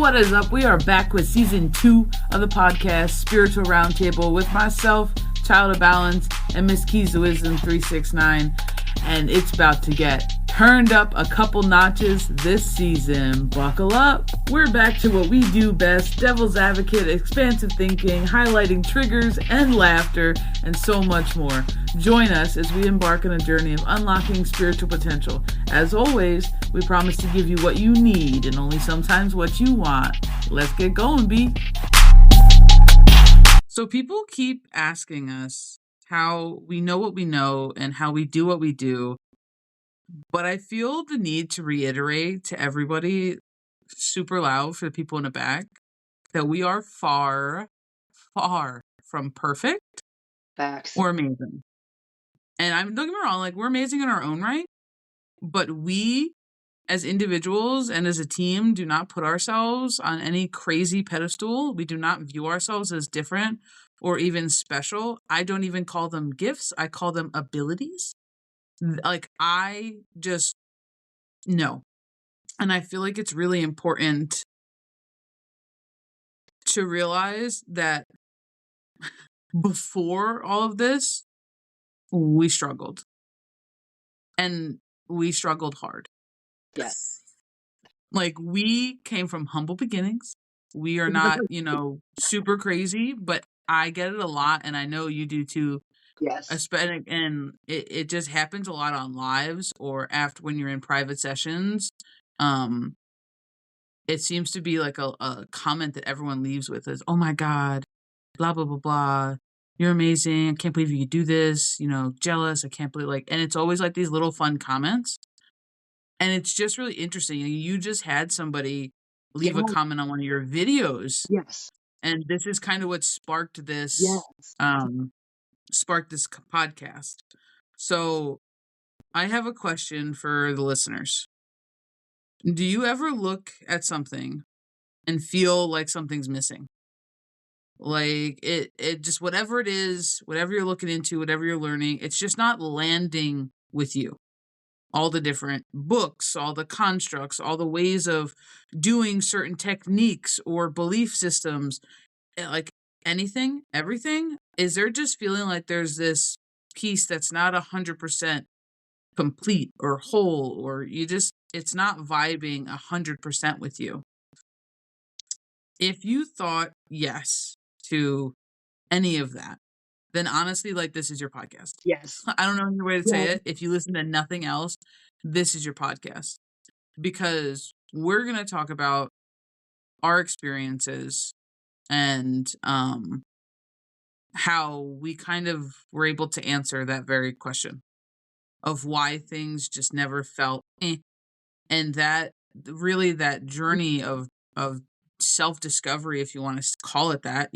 what is up? We are back with season 2 of the podcast, Spiritual Roundtable, with myself, Child of Balance, and Miss Keys of Wisdom 369. And it's about to get turned up a couple notches this season. Buckle up. We're back to what we do best: devil's advocate, expansive thinking, highlighting triggers and laughter, and so much more. Join us as we embark on a journey of unlocking spiritual potential. As always, we promise to give you what you need and only sometimes what you want. Let's get going, B. So people keep asking us how we know what we know and how we do what we do. But I feel the need to reiterate to everybody super loud for the people in the back that we are far, far from perfect Facts. or amazing. And don't get me wrong, like, we're amazing in our own right, but we as individuals and as a team do not put ourselves on any crazy pedestal. We do not view ourselves as different or even special. I don't even call them gifts. I call them abilities. Like, I just know. And I feel like it's really important to realize that before all of this, we struggled. And we struggled hard. Yes. Like, we came from humble beginnings. We are not, super crazy, but I get it a lot, and I know you do too. Yes. And it just happens a lot on lives or after when you're in private sessions. It seems to be like a comment that everyone leaves with is, "Oh my God, blah, blah, blah, blah. You're amazing. I can't believe you could do this. Jealous. I can't believe," and it's always like these little fun comments. And it's just really interesting. You just had somebody leave a comment on one of your videos. Yes. And this is kind of what sparked this, Yes. podcast. So I have a question for the listeners. Do you ever look at something and feel like something's missing? Like it just, whatever it is, whatever you're looking into, whatever you're learning, it's just not landing with you. All the different books, all the constructs, all the ways of doing certain techniques or belief systems, like anything, everything. Is there just feeling like there's this piece that's not 100% complete or whole, or it's not vibing 100% with you? If you thought yes to any of that, then honestly, like, this is your podcast. Yes. I don't know any way to say it. If you listen to nothing else, this is your podcast, because we're going to talk about our experiences and how we kind of were able to answer that very question of why things just never felt and that really that journey of self-discovery, if you want to call it that,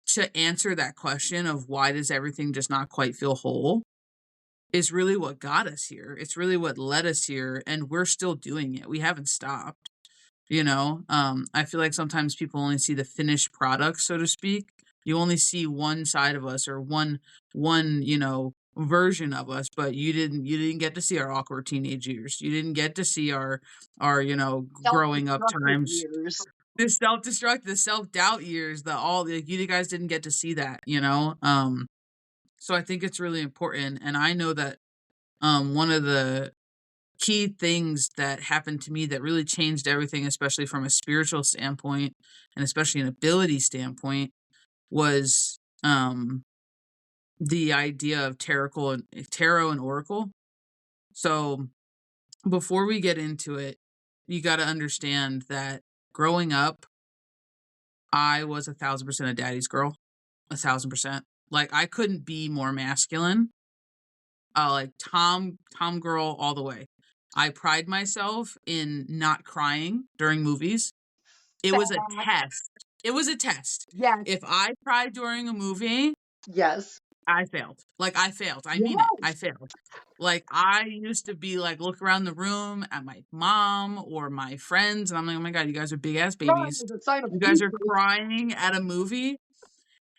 to answer that question of why does everything just not quite feel whole, is really what got us here. It's really what led us here, and we're still doing it. We haven't stopped. I feel like sometimes people only see the finished product, so to speak. You only see one side of us or one version of us, but you didn't get to see our awkward teenage years. You didn't get to see our growing up times. Years. The self-destruct, the self-doubt years, you guys didn't get to see that, So I think it's really important. And I know that one of the key things that happened to me that really changed everything, especially from a spiritual standpoint and especially an ability standpoint, was the idea of tarot and oracle. So before we get into it, you got to understand that growing up, I was 1,000% a daddy's girl. 1,000%. Like, I couldn't be more masculine. Like Tom girl all the way. I pride myself in not crying during movies. It was a test. It was a test. Yes. If I cried during a movie, yes, I failed. Like, I failed. I mean it. I failed. Like, I used to be like, look around the room at my mom or my friends, and I'm like, oh my God, you guys are big ass babies. You guys are crying at a movie.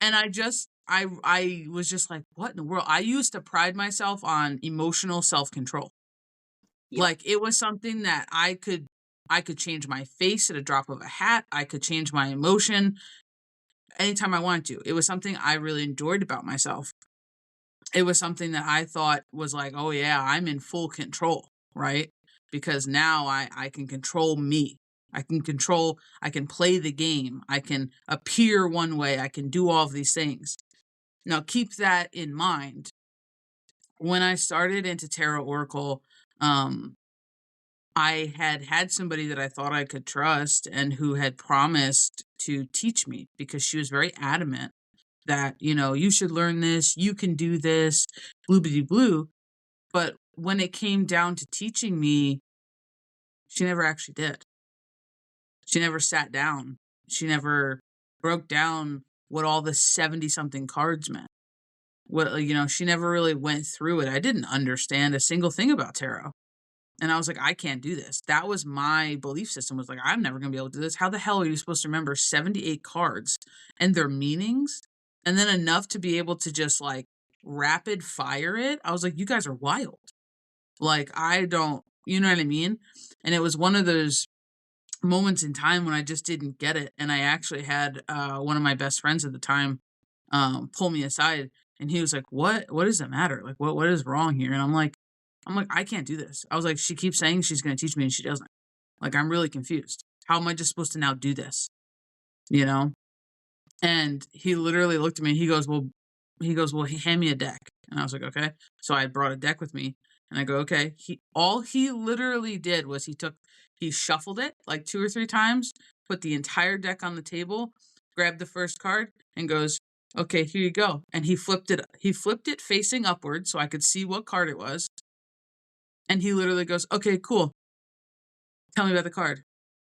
And I was just like, what in the world? I used to pride myself on emotional self-control. Yep. Like, it was something that I could I could change my face at a drop of a hat. I could change my emotion anytime I wanted to. It was something I really enjoyed about myself. It was something that I thought was like, oh yeah, I'm in full control, right? Because now I can control me. I can play the game. I can appear one way. I can do all of these things. Now keep that in mind. When I started into Tarot Oracle, I had somebody that I thought I could trust and who had promised to teach me because she was very adamant that, you should learn this, you can do this, bloobity blue. But when it came down to teaching me, she never actually did. She never sat down. She never broke down what all the 70 something cards meant. She never really went through it. I didn't understand a single thing about tarot. And I was like, I can't do this. That was my belief system, was like, I'm never going to be able to do this. How the hell are you supposed to remember 78 cards and their meanings? And then enough to be able to just like rapid fire it? I was like, you guys are wild. Like, I don't, you know what I mean? And it was one of those moments in time when I just didn't get it. And I actually had one of my best friends at the time pull me aside, and he was like, what does it matter? Like, what is wrong here? And I'm like, I can't do this. I was like, she keeps saying she's going to teach me and she doesn't. Like, I'm really confused. How am I just supposed to now do this? You know? And he literally looked at me and he goes, well, hand me a deck. And I was like, okay. So I brought a deck with me and I go, okay. All he literally did was he shuffled it like 2 or 3 times, put the entire deck on the table, grabbed the first card and goes, okay, here you go. And he flipped it facing upward so I could see what card it was. And he literally goes, okay, cool. Tell me about the card.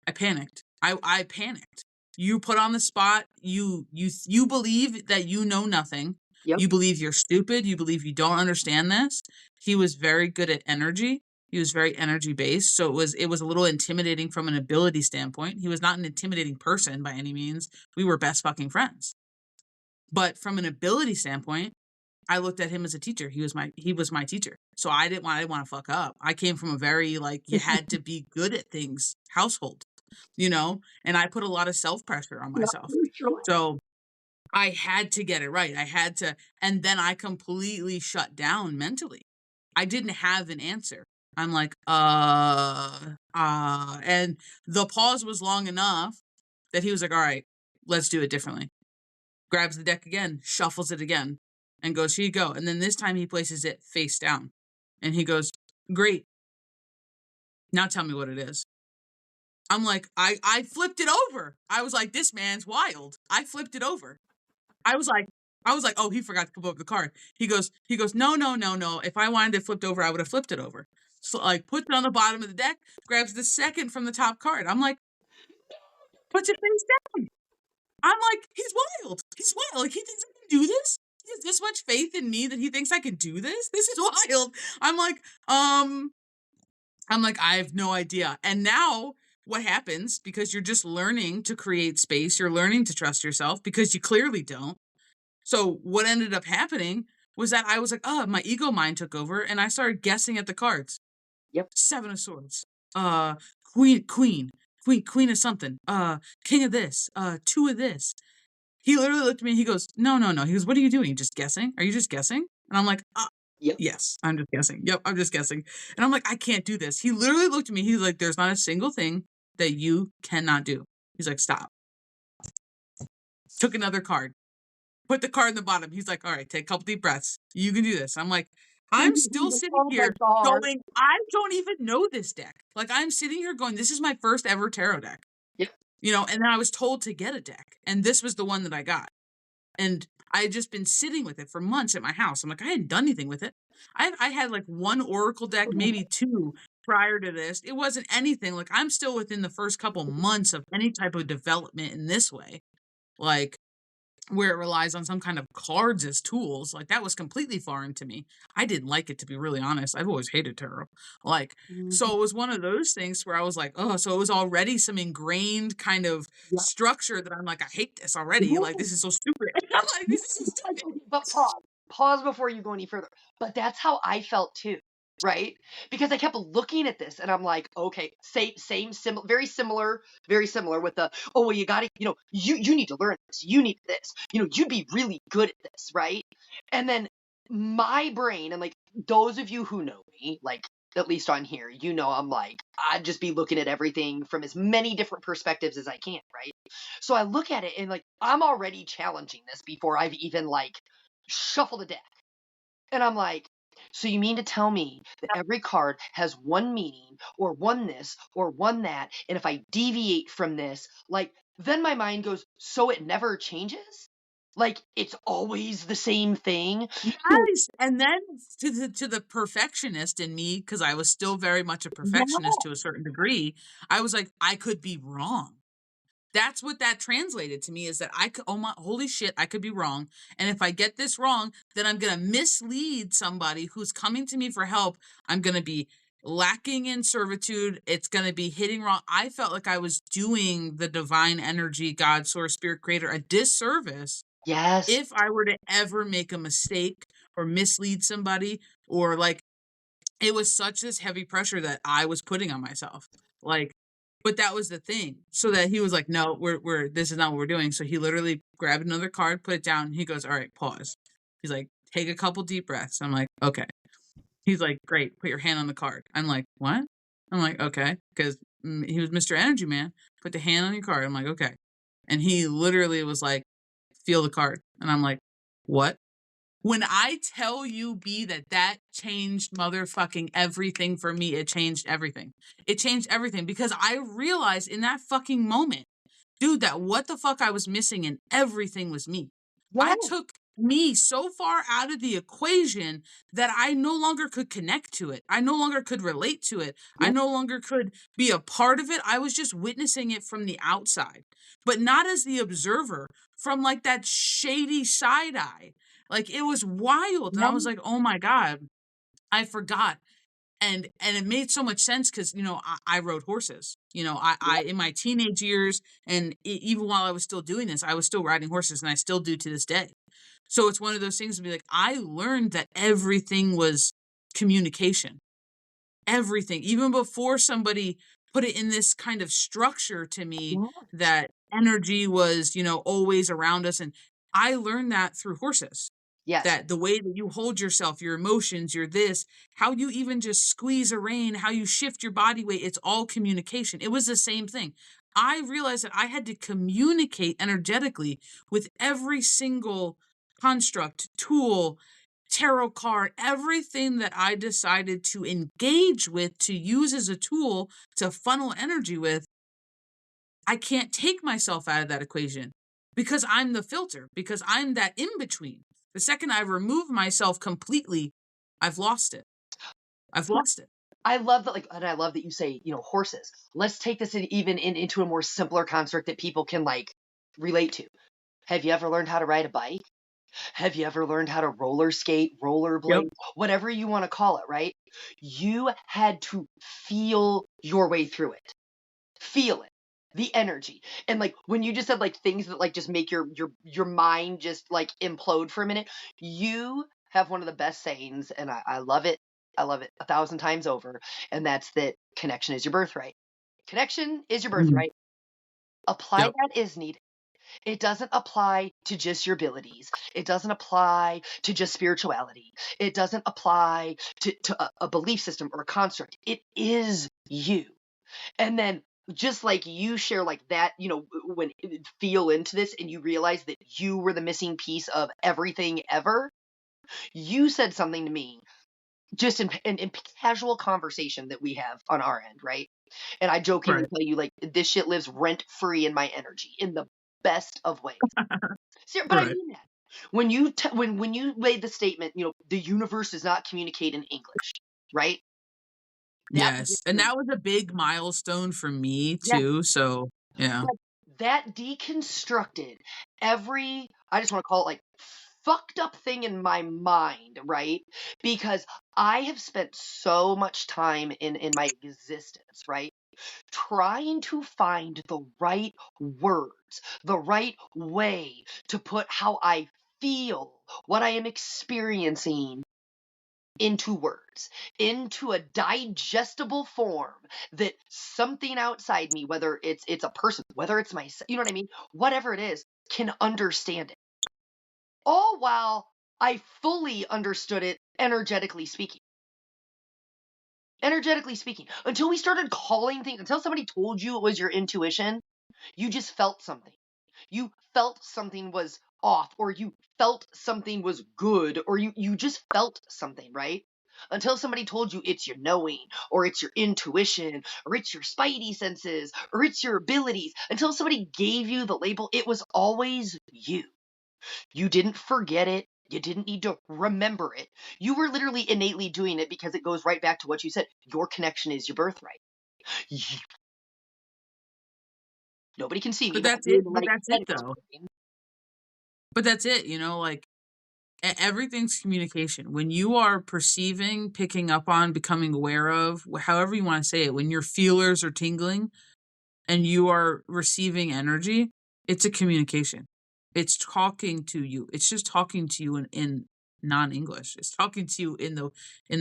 I panicked. I panicked. You put on the spot. You believe that you know nothing. Yep. You believe you're stupid. You believe you don't understand this. He was very good at energy. He was very energy based. So it was a little intimidating from an ability standpoint. He was not an intimidating person by any means. We were best fucking friends. But from an ability standpoint, I looked at him as a teacher. He was my teacher. So I didn't want to fuck up. I came from a very like you had to be good at things household, and I put a lot of self-pressure on myself. Sure. So I had to get it right. And then I completely shut down mentally. I didn't have an answer. I'm like, and the pause was long enough that he was like, all right, let's do it differently. Grabs the deck again, shuffles it again, and goes, here you go. And then this time he places it face down. And he goes, great. Now tell me what it is. I'm like, I flipped it over. I was like, this man's wild. I flipped it over. I was like, oh, he forgot to come up with the card. He goes, no. If I wanted it flipped over, I would have flipped it over. So like puts it on the bottom of the deck, grabs the second from the top card. I'm like, puts it face down. I'm like, he's wild. He's wild. Like, he thinks I can do this? He has this much faith in me that he thinks I can do this? This is wild. I'm like, I have no idea. And now what happens, because you're just learning to create space, you're learning to trust yourself because you clearly don't. So what ended up happening was that I was like, oh, my ego mind took over and I started guessing at the cards. Yep. 7 of swords. Queen of something. King of this. 2 of this. He literally looked at me. He goes, no. He goes, what are you doing? Just guessing? Are you just guessing? And I'm like, yep. Yes, I'm just guessing. Yep, I'm just guessing. And I'm like, I can't do this. He literally looked at me. He's like, there's not a single thing that you cannot do. He's like, stop. Took another card. Put the card in the bottom. He's like, all right, take a couple deep breaths. You can do this. I'm like, I'm still sitting here going, I don't even know this deck. Like, I'm sitting here going, this is my first ever tarot deck. Yep. And then I was told to get a deck. And this was the one that I got. And I had just been sitting with it for months at my house. I'm like, I hadn't done anything with it. I had like 1 Oracle deck, maybe 2 prior to this. It wasn't anything. Like, I'm still within the first couple months of any type of development in this way. Like, where it relies on some kind of cards as tools. Like, that was completely foreign to me. I didn't like it, to be really honest. I've always hated tarot. Like, so it was one of those things where I was like, oh, so it was already some ingrained kind of structure that I'm like, I hate this already. Like, this is so stupid. I'm like, this is so stupid. But pause before you go any further. But that's how I felt too. right? Because I kept looking at this and I'm like, okay, same, similar, very similar with the, oh, well, you got to, you need to learn this. You need this, you'd be really good at this, right? And then my brain, and like those of you who know me, like at least on here, I'm like, I'd just be looking at everything from as many different perspectives as I can, right? So I look at it and like, I'm already challenging this before I've even like shuffled a deck. And I'm like, so you mean to tell me that every card has one meaning or one this or one that, and if I deviate from this, like then my mind goes, so it never changes? Like it's always the same thing? So Yes, and then to the perfectionist in me, because I was still very much a perfectionist yeah, to a certain degree, I was like, I could be wrong. That's what that translated to me, is that I could, oh my, holy shit, I could be wrong. And if I get this wrong, then I'm going to mislead somebody who's coming to me for help. I'm going to be lacking in servitude. It's going to be hitting wrong. I felt like I was doing the divine energy, God, source, spirit, creator, a disservice yes, if I were to ever make a mistake or mislead somebody, or like, it was such this heavy pressure that I was putting on myself. Like, but that was the thing. So that he was like, no, we're this is not what we're doing. So he literally grabbed another card, put it down, and he goes, all right, pause. He's like, take a couple deep breaths. I'm like, okay. He's like, great, put your hand on the card. I'm like, what? I'm like, okay. Because he was Mr. Energy Man. Put the hand on your card. I'm like, okay. And he literally was like, feel the card. And I'm like, what? When I tell you, B, that changed motherfucking everything for me, it changed everything. It changed everything because I realized in that fucking moment, dude, that what the fuck I was missing and everything was me. I yes, took me so far out of the equation that I no longer could connect to it. I no longer could relate to it. I yep, no longer could be a part of it. I was just witnessing it from the outside, but not as the observer, from like that shady side eye. Like it was wild. And I was yes, like, oh my God, I forgot. And it made so much sense because I rode horses. I in my teenage years, and even while I was still doing this, I was still riding horses, and I still do to this day. So it's one of those things to be like, I learned that everything was communication. Everything, even before somebody put it in this kind of structure to me, yes, that energy was always around us. And I learned that through horses, yes, that the way that you hold yourself, your emotions, your this, how you even just squeeze a rein, how you shift your body weight, it's all communication. It was the same thing. I realized that I had to communicate energetically with every single construct, tool, tarot card, everything that I decided to engage with, to use as a tool to funnel energy with. I can't take myself out of that equation because I'm the filter, because I'm that in between. The second I remove myself completely, I've lost it. I've lost it. I love that, like, and I love that you say, horses. Let's take this into a more simpler construct that people can like relate to. Have you ever learned how to ride a bike? Have you ever learned how to roller skate, Yep. rollerblade, whatever you want to call it, right? You had to feel your way through it. Feel it. The energy. And like when you just said like things that like just make your mind just like implode for a minute, you have one of the best sayings, and I love it. I love it 1,000 times over. And that's that connection is your birthright. Connection is your Mm. birthright. Apply Yep. that is needed. It doesn't apply to just your abilities. It doesn't apply to just spirituality. It doesn't apply to a belief system or a construct. It is you. And then just like you share like that, when feel into this and you realize that you were the missing piece of everything ever, you said something to me just in casual conversation that we have on our end, right? And I jokingly Right. tell you like this shit lives rent free in my energy in the best of ways. But I Right. mean that. When you made the statement, the universe does not communicate in English, right? That Yes. And that was a big milestone for me yes, too. So yeah. like that deconstructed every, I just want to call it like fucked up thing in my mind, right? Because I have spent so much time in my existence, right? Trying to find the right words, the right way to put how I feel, what I am experiencing into words, into a digestible form that something outside me, whether it's a person, whether it's myself, you know what I mean? Whatever it is, can understand it. All while I fully understood it energetically speaking. Energetically speaking. Until we started calling things, until somebody told you it was your intuition, you just felt something. You felt something was off, or you felt something was good, or you just felt something, right? Until somebody told you it's your knowing, or it's your intuition, or it's your spidey senses, or it's your abilities. Until somebody gave you the label, it was always you. You didn't forget it. You didn't need to remember it. You were literally innately doing it because it goes right back to what you said. Your connection is your birthright. Nobody can see me, But but I'm that's doing it. the But like that's it, though. But that's it. Like everything's communication. When you are perceiving, picking up on, becoming aware of, however you want to say it, when your feelers are tingling and you are receiving energy, it's a communication. It's talking to you. It's just talking to you in non-English. It's talking to you in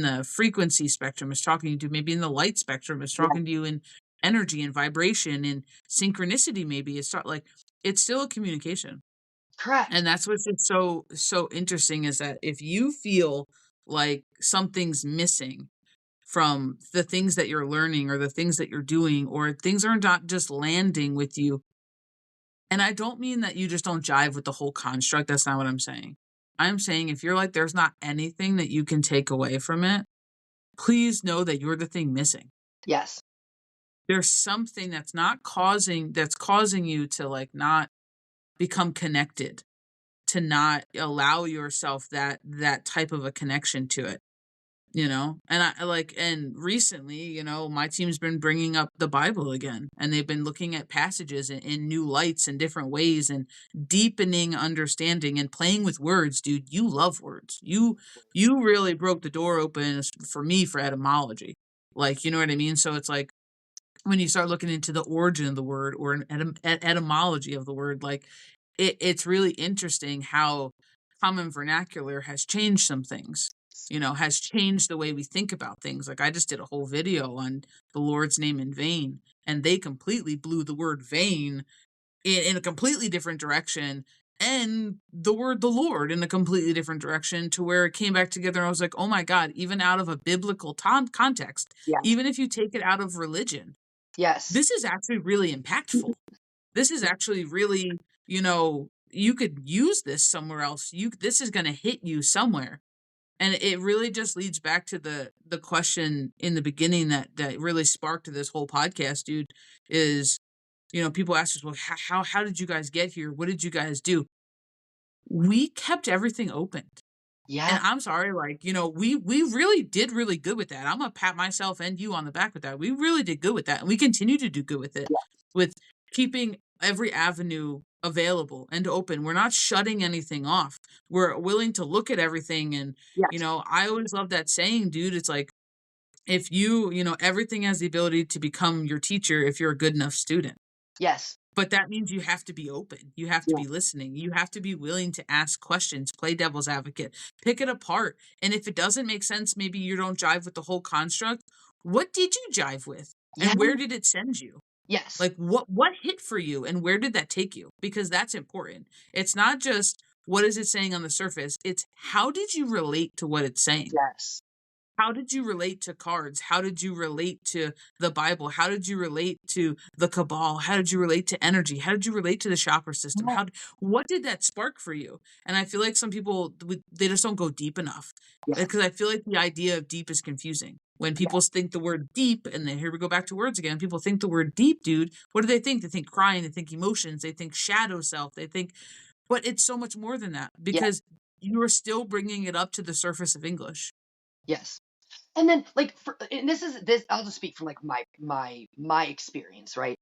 the frequency spectrum. It's talking to you maybe in the light spectrum. It's Yeah, talking to you in energy and vibration and synchronicity. Maybe it's still a communication. correct. And that's what's just so interesting is that if you feel like something's missing from the things that you're learning or the things that you're doing, or things are not just landing with you. And I don't mean that you just don't jive with the whole construct. That's not what I'm saying. I'm saying if you're like, there's not anything that you can take away from it, please know that you're the thing missing. Yes. There's something that's causing you to like not become connected, to not allow yourself that type of a connection to it. And and recently, my team's been bringing up the Bible again, and they've been looking at passages in new lights and different ways, and deepening understanding and playing with words. Dude, you love words. You really broke the door open for me for etymology. Like, you know what I mean? So it's like when you start looking into the origin of the word, or an etymology of the word, like it's really interesting how common vernacular has changed some things, has changed the way we think about things. Like I just did a whole video on the Lord's name in vain, and they completely blew the word vain in a completely different direction, and the word the Lord in a completely different direction, to where it came back together. And I was like, oh my God, even out of a biblical context, Yes. even if you take it out of religion, Yes. this is actually really impactful. This is actually really, you could use this somewhere else. This is going to hit you somewhere. And it really just leads back to the question in the beginning that really sparked this whole podcast, dude, is, people ask us, well, how did you guys get here? What did you guys do? We kept everything open. And Yeah. I'm sorry, like, we really did really good with that. I'm gonna pat myself and you on the back with that. We really did good with that, and we continue to do good with it, with keeping every avenue available and open. We're not shutting anything off. We're willing to look at everything, and Yes. I always love that saying, dude. It's like if everything has the ability to become your teacher if you're a good enough student. Yes. But that means you have to be open. You have to Yeah. be listening. You have to be willing to ask questions, play devil's advocate, pick it apart. And if it doesn't make sense, maybe you don't jive with the whole construct. What did you jive with? Yeah. And where did it send you? Yes. Like what hit for you and where did that take you? Because that's important. It's not just what is it saying on the surface. It's how did you relate to what it's saying? Yes. How did you relate to cards? How did you relate to the Bible? How did you relate to the cabal? How did you relate to energy? How did you relate to the chakra system? Yeah. What did that spark for you? And I feel like some people, they just don't go deep enough, Yes. because I feel like the idea of deep is confusing. When Yeah. people think the word deep, and then here we go back to words again. People think the word deep, dude. What do they think? They think crying. They think emotions. They think shadow self. They think, but it's so much more than that, Yeah. because you are still bringing it up to the surface of English. Yes. And then like and this I'll just speak from like my experience, right?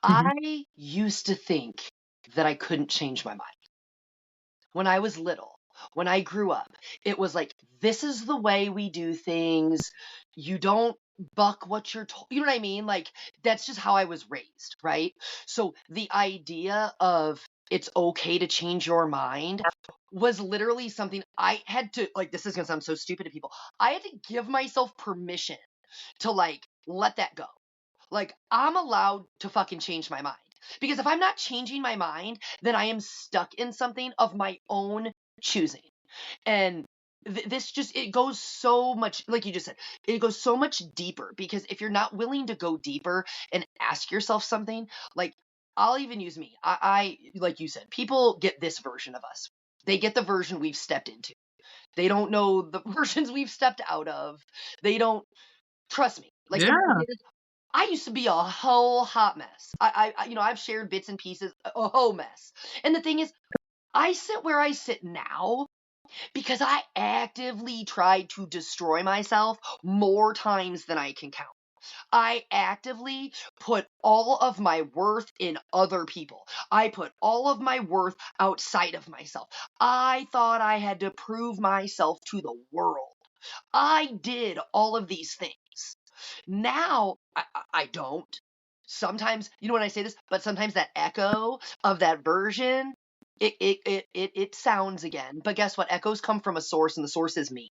Mhm. I used to think that I couldn't change my mind. When I was little, when I grew up, it was like, this is the way we do things. You don't buck what you're told. You know what I mean? Like, that's just how I was raised, right? So the idea of it's okay to change your mind was literally something I had to, like, this is gonna sound so stupid to people. I had to give myself permission to, like, let that go. Like, I'm allowed to fucking change my mind. Because if I'm not changing my mind, then I am stuck in something of my own choosing. And this just, it goes so much, like you just said, it goes so much deeper. Because if you're not willing to go deeper and ask yourself something, like, I'll even use me. Like you said, people get this version of us. They get the version we've stepped into. They don't know the versions we've stepped out of. They don't trust me. Like, and Yeah. I used to be a whole hot mess. I've shared bits and pieces, a whole mess. And the thing is, I sit where I sit now because I actively tried to destroy myself more times than I can count. I actively put all of my worth in other people. I put all of my worth outside of myself. I thought I had to prove myself to the world. I did all of these things. Now I don't. Sometimes, when I say this, but sometimes that echo of that version, it sounds again. But guess what? Echoes come from a source, and the source is me.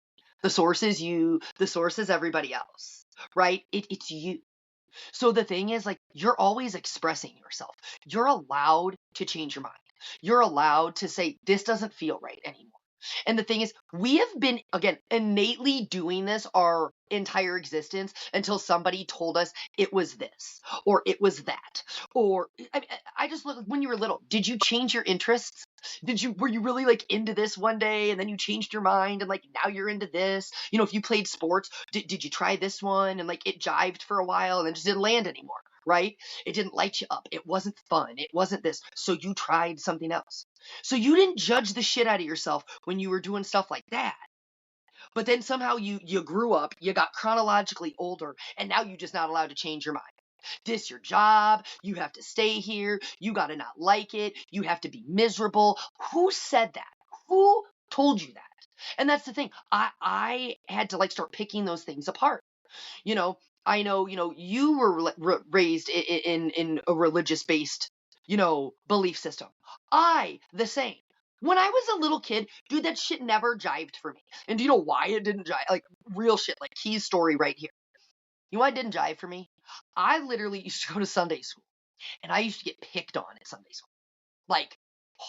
The source is you. The source is everybody else, right? It's you. So the thing is, like, you're always expressing yourself. You're allowed to change your mind. You're allowed to say, this doesn't feel right anymore. And the thing is, we have been, again, innately doing this our entire existence until somebody told us it was this or it was that. Or I just look, when you were little, did you change your interests? Were you really like into this one day and then you changed your mind and like now you're into this? If you played sports, did you try this one and like it jived for a while and then just didn't land anymore, right? It didn't light you up. It wasn't fun. It wasn't this. So you tried something else. So you didn't judge the shit out of yourself when you were doing stuff like that. But then somehow you grew up, you got chronologically older, and now you're just not allowed to change your mind. This your job, you have to stay here, you got to not like it, you have to be miserable. Who said that? Who told you that? And that's the thing. I had to like start picking those things apart. You know, I know, you were raised in a religious based, belief system. The same. When I was a little kid, dude, that shit never jived for me. And do you know why it didn't jive? Like, real shit, like Key's story right here. You know why it didn't jive for me? I literally used to go to Sunday school, and I used to get picked on at Sunday school. Like,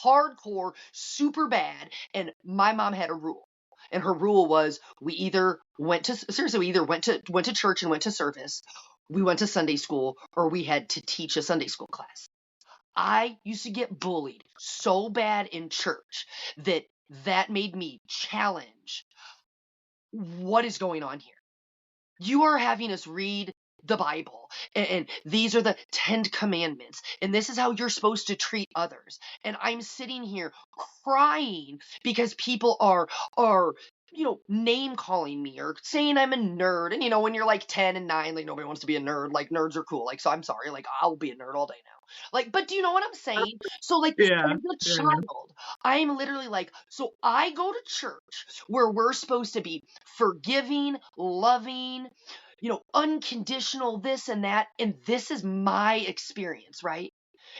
hardcore, super bad. And my mom had a rule. And her rule was we either went to church and went to service, we went to Sunday school, or we had to teach a Sunday school class. I used to get bullied so bad in church that made me challenge what is going on here. You are having us read the Bible, and these are the 10 commandments, and this is how you're supposed to treat others. And I'm sitting here crying because people are name calling me or saying I'm a nerd. And when you're like 10 and 9, like nobody wants to be a nerd. Like nerds are cool. Like, so I'm sorry, like I'll be a nerd all day now. Like, but do you know what I'm saying? So like Yeah. as a Yeah. child, I'm literally like, so I go to church where we're supposed to be forgiving, loving, unconditional this and that. And this is my experience, right?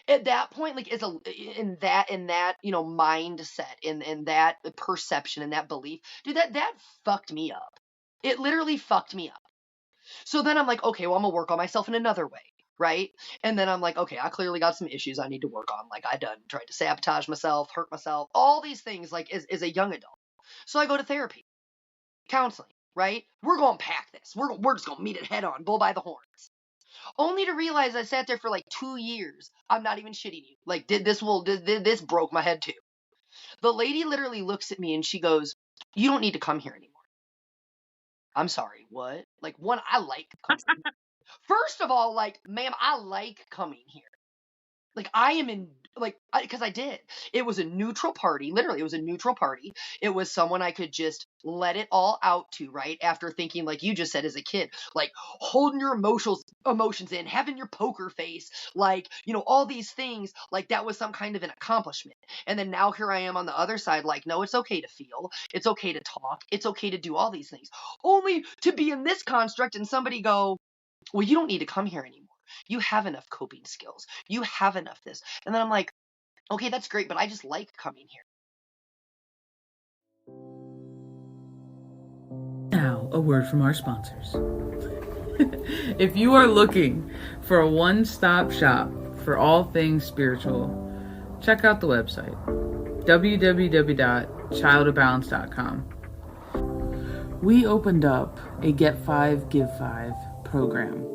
At that point, like as a in that mindset, in that perception and that belief, dude, that fucked me up. It literally fucked me up. So then I'm like, okay, well, I'm gonna work on myself in another way, right? And then I'm like, okay, I clearly got some issues I need to work on. Like I done tried to sabotage myself, hurt myself, all these things, like as a young adult. So I go to therapy, counseling, right? We're gonna pack this. We're just gonna meet it head on, bull by the horns. Only to realize I sat there for like 2 years. I'm not even shitting you. Like, this broke my head too. The lady literally looks at me and she goes, "You don't need to come here anymore." I'm sorry, what? Like, one, I like coming. First of all, like, ma'am, I like coming here. Like I am in like because I did. It was a neutral party. Literally, it was a neutral party. It was someone I could just let it all out to, right? After thinking, like you just said as a kid, like holding your emotions in, having your poker face, like, all these things, like that was some kind of an accomplishment. And then now here I am on the other side, like, no, it's okay to feel, it's okay to talk, it's okay to do all these things. Only to be in this construct and somebody go, well, you don't need to come here anymore. You have enough coping skills. You have enough this. And then I'm like, okay, that's great, but I just like coming here. a word from our sponsors. If you are looking for a one-stop shop for all things spiritual, check out the website, www.childofbalance.com. We opened up a Get 5, Give 5 program,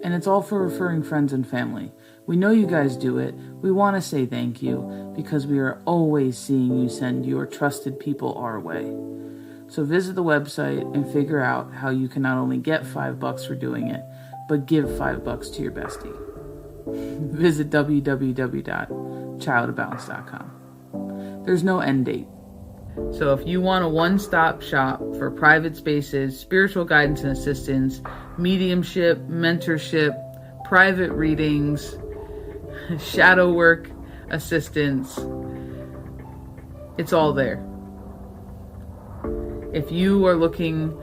and it's all for referring friends and family. We know you guys do it. We want to say thank you because we are always seeing you send your trusted people our way. So visit the website and figure out how you can not only get $5 for doing it, but give $5 to your bestie. Visit www.childofbalance.com. There's no end date. So if you want a one-stop shop for private spaces, spiritual guidance and assistance, mediumship, mentorship, private readings, shadow work assistance, it's all there. If you are looking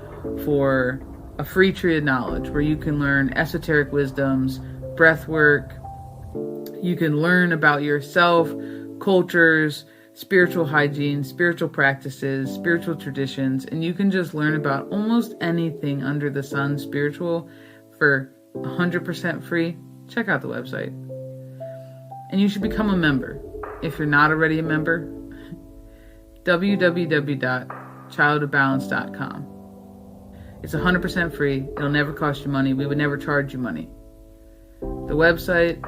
for a free tree of knowledge where you can learn esoteric wisdoms, breath work, you can learn about yourself, cultures, spiritual hygiene, spiritual practices, spiritual traditions, and you can just learn about almost anything under the sun spiritual for 100% free, check out the website. And you should become a member. If you're not already a member, www.childofbalance.com. It's 100% free. It'll never cost you money. We would never charge you money. The website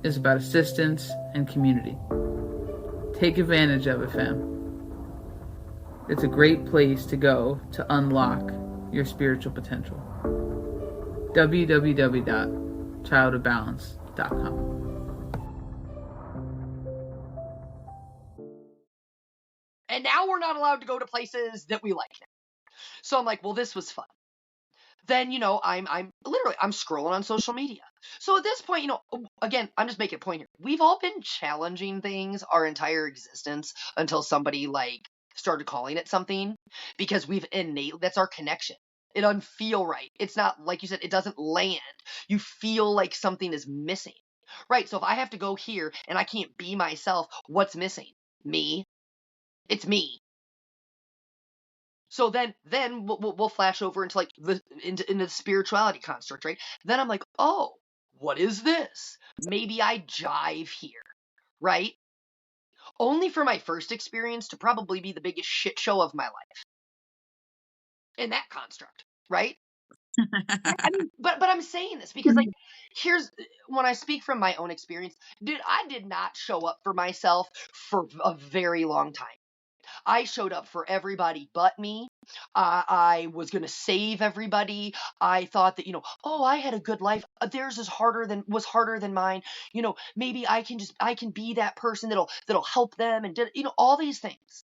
is about assistance and community. Take advantage of it, fam. It's a great place to go to unlock your spiritual potential. www.childofbalance.com. And now we're not allowed to go to places that we like now. So I'm like, well, this was fun. Then, I'm scrolling on social media. So at this point, again, I'm just making a point here. We've all been challenging things our entire existence until somebody started calling it something, because that's our connection. It doesn't feel right. It's not, like you said, it doesn't land. You feel like something is missing, right? So if I have to go here and I can't be myself, what's missing? Me. It's me. So then we'll flash over into into the spirituality construct, right? Then I'm like, oh, what is this? Maybe I jive here, right? Only for my first experience to probably be the biggest shit show of my life in that construct, right? I mean, but I'm saying this because here's when I speak from my own experience, dude, I did not show up for myself for a very long time. I showed up for everybody but me. I was going to save everybody. I thought that, I had a good life. Theirs was harder than mine. Maybe I can be that person that'll help them and all these things.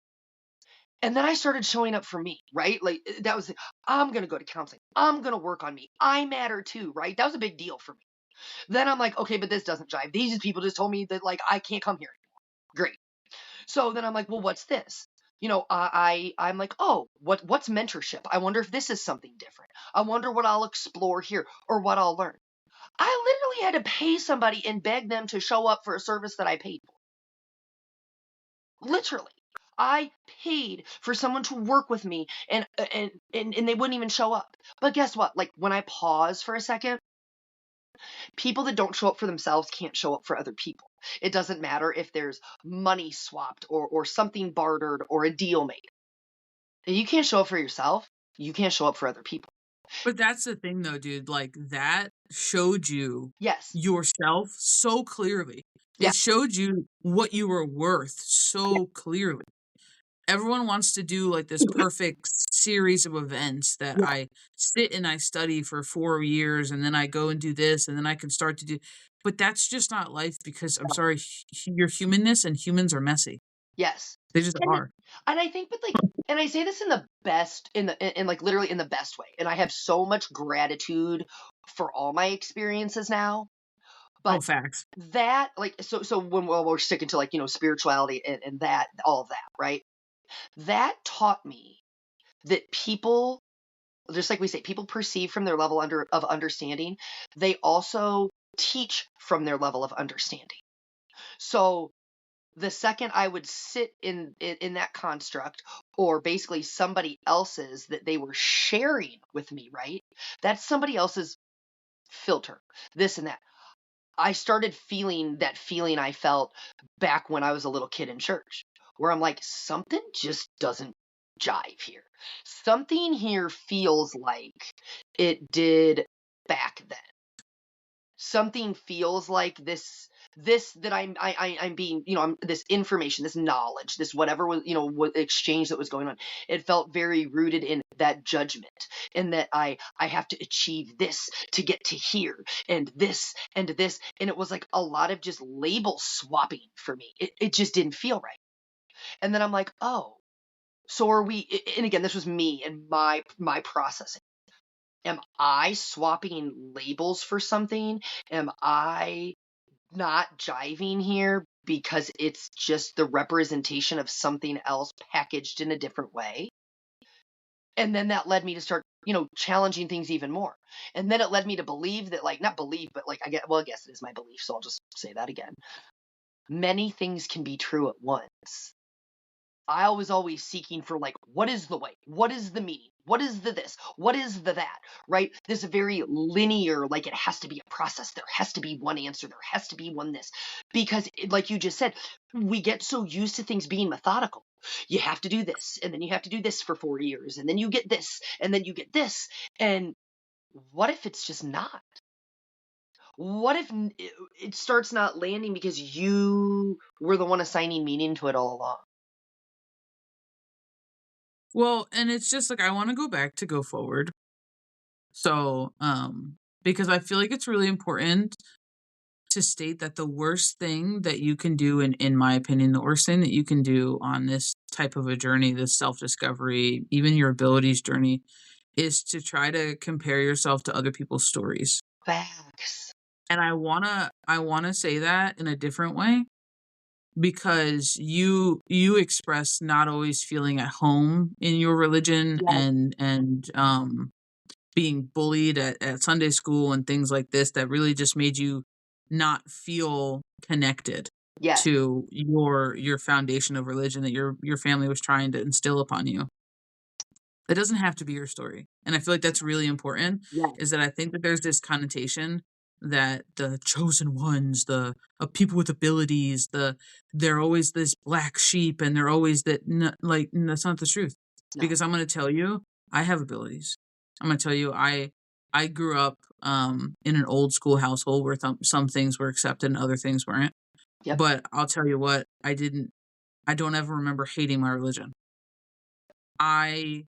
And then I started showing up for me, right? Like that was, I'm going to go to counseling. I'm going to work on me. I matter too, right? That was a big deal for me. Then I'm like, okay, but this doesn't jive. These people just told me that I can't come here anymore. Great. So then I'm like, well, what's this? I'm like, oh, what's mentorship? I wonder if this is something different. I wonder what I'll explore here or what I'll learn. I literally had to pay somebody and beg them to show up for a service that I paid for. Literally. I paid for someone to work with me and they wouldn't even show up. But guess what? When I pause for a second, people that don't show up for themselves can't show up for other people. It doesn't matter if there's money swapped or something bartered or a deal made. If you can't show up for yourself, you can't show up for other people. But that's the thing though, dude. That showed you yourself so clearly. Yeah. It showed you what you were worth so clearly. Everyone wants to do this perfect series of events that I sit and I study for 4 years and then I go and do this and then I can start to do. But that's just not life because I'm sorry, your humanness and humans are messy. Yes. They just are. And I think, and I say this in the best, in literally in the best way. And I have so much gratitude for all my experiences now. But facts. that, so when we're sticking to spirituality and that, all of that, right? That taught me that people, just like we say, people perceive from their level of understanding. They also teach from their level of understanding. So the second I would sit in that construct, or basically somebody else's that they were sharing with me, right? That's somebody else's filter, this and that. I started feeling that feeling I felt back when I was a little kid in church, where I'm like, something just doesn't jive here. Something here feels like it did back then. Something feels like this that I'm being, I'm this information, this knowledge, this whatever was, what exchange that was going on. It felt very rooted in that judgment, and that I have to achieve this to get to here, and this and this, and it was like a lot of just label swapping for me. It just didn't feel right. And then I'm like, oh, so are we? And again, this was me and my processing. Am I swapping labels for something? Am I not jiving here because it's just the representation of something else packaged in a different way? And then that led me to start, challenging things even more. And then it led me to believe that, like, not believe, but like, I guess it is my belief. So I'll just say that again. Many things can be true at once. I was always seeking for, like, what is the way? What is the meaning? What is the this? What is the that? Right? This very linear, like, it has to be a process. There has to be one answer. There has to be one this. Because, like you just said, we get so used to things being methodical. You have to do this, and then you have to do this for 4 years, and then you get this, and then you get this. And what if it's just not? What if it starts not landing because you were the one assigning meaning to it all along? Well, and it's just like I want to go back to go forward. So, because I feel like it's really important to state that the worst thing that you can do, in my opinion, the worst thing that you can do on this type of a journey, this self-discovery, even your abilities journey, is to try to compare yourself to other people's stories. Facts. And I wanna say that in a different way because you express not always feeling at home in your religion Yes. and being bullied at Sunday school and things like this that really just made you not feel connected Yes. to your foundation of religion that your family was trying to instill upon you. It doesn't have to be your story, and I feel like that's really important, Yes. is that I think that there's this connotation that the chosen ones, the people with abilities, they're always this black sheep, and they're always that that's not the truth, No. because I'm gonna tell you, I have abilities. I'm gonna tell you, I grew up, in an old school household where some things were accepted and other things weren't, Yep. but I'll tell you what, I don't ever remember hating my religion. I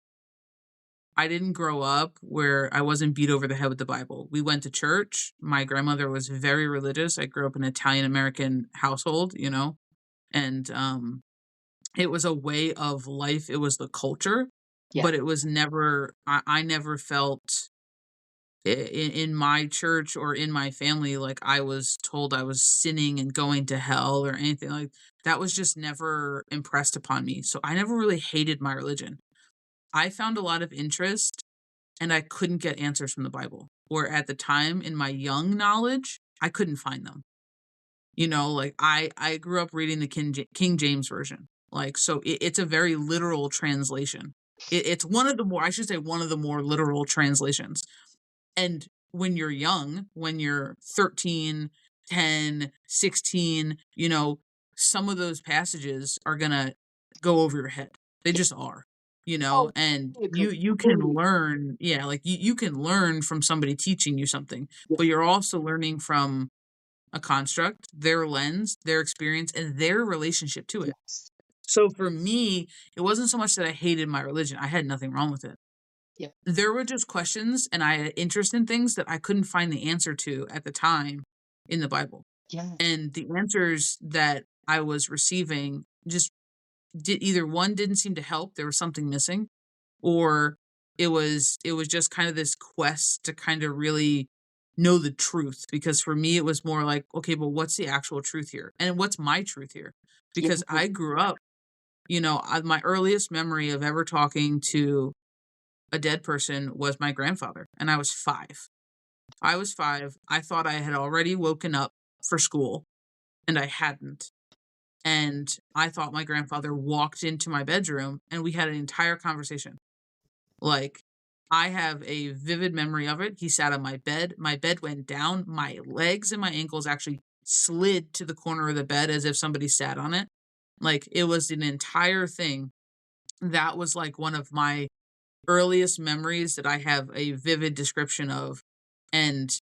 I didn't grow up where I wasn't beat over the head with the Bible. We went to church. My grandmother was very religious. I grew up in an Italian American household, and it was a way of life. It was the culture, Yeah. but it was never. I never felt in my church or in my family like I was told I was sinning and going to hell or anything like that. Was just never impressed upon me. So I never really hated my religion. I found a lot of interest and I couldn't get answers from the Bible. Or at the time in my young knowledge, I couldn't find them. Like I grew up reading the King James version. Like so it's a very literal translation. It's one of the more, I should say, one of the more literal translations. And when you're young, when you're 13, 10, 16, some of those passages are going to go over your head. They Yeah. just are, Oh, and I agree. you can Totally. learn, yeah, like you can learn from somebody teaching you something, Yeah. but you're also learning from a construct, their lens, their experience, and their relationship to it. Yes. So for me, it wasn't so much that I hated my religion. I had nothing wrong with it. Yep. There were just questions and I had interest in things that I couldn't find the answer to at the time in the Bible. Yeah. And the answers that I was receiving just did either one didn't seem to help, there was something missing, or it was just kind of this quest to kind of really know the truth, because for me it was more like, okay, but what's the actual truth here? And what's my truth here? Yeah. Because I grew up, my earliest memory of ever talking to a dead person was my grandfather, and I was 5. I was 5. I thought I had already woken up for school, and I hadn't. And I thought my grandfather walked into my bedroom and we had an entire conversation. Like, I have a vivid memory of it. He sat on my bed. My bed went down. My legs and my ankles actually slid to the corner of the bed as if somebody sat on it. Like, it was an entire thing. That was like one of my earliest memories that I have a vivid description of. And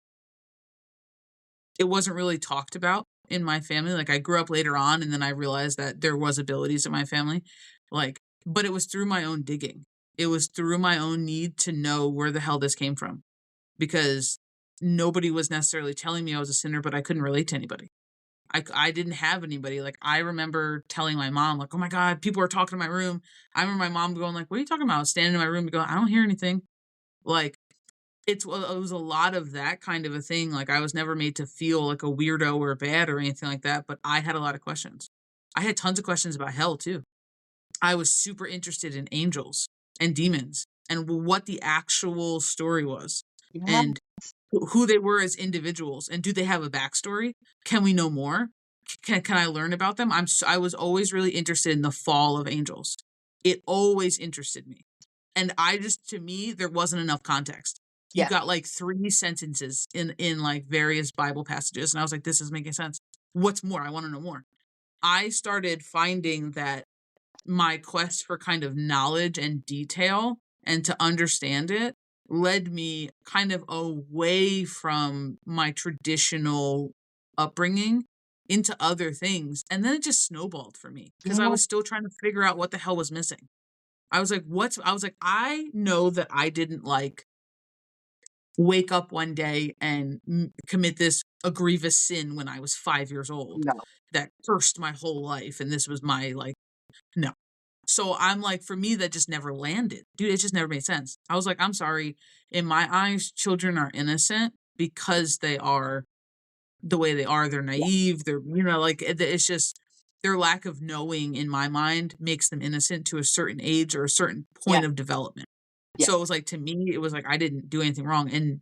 it wasn't really talked about in my family. Like, I grew up later on and then I realized that there was abilities in my family. Like, but it was through my own digging. It was through my own need to know where the hell this came from, because nobody was necessarily telling me I was a sinner, but I couldn't relate to anybody. I didn't have anybody. Like, I remember telling my mom, like, "Oh my God, people are talking in my room." I remember my mom going like, "What are you talking about?" Standing in my room and going, "I don't hear anything." Like, it was a lot of that kind of a thing. Like, I was never made to feel like a weirdo or bad or anything like that, but I had a lot of questions. I had tons of questions about hell too. I was super interested in angels and demons and what the actual story was, Yeah. and who they were as individuals, and do they have a backstory? Can we know more? Can I learn about them? I was always really interested in the fall of angels. It always interested me. And I just, to me, there wasn't enough context. You Yeah. got like 3 sentences in like various Bible passages, and I was like, this is making sense. What's more? I want to know more. I started finding that my quest for kind of knowledge and detail and to understand it led me kind of away from my traditional upbringing into other things. And then it just snowballed for me because I Yeah. was still trying to figure out what the hell was missing. I was like, I know that I didn't like wake up one day and commit this a grievous sin when I was 5 years old No. that cursed my whole life. And this was my like, no. So I'm like, for me, that just never landed. Dude, it just never made sense. I was like, I'm sorry. In my eyes, children are innocent because they are the way they are. They're Yeah. naive. They're, like, it's just their lack of knowing in my mind makes them innocent to a certain age or a certain Yeah. point of development. Yeah. So it was like, to me, it was like, I didn't do anything wrong. And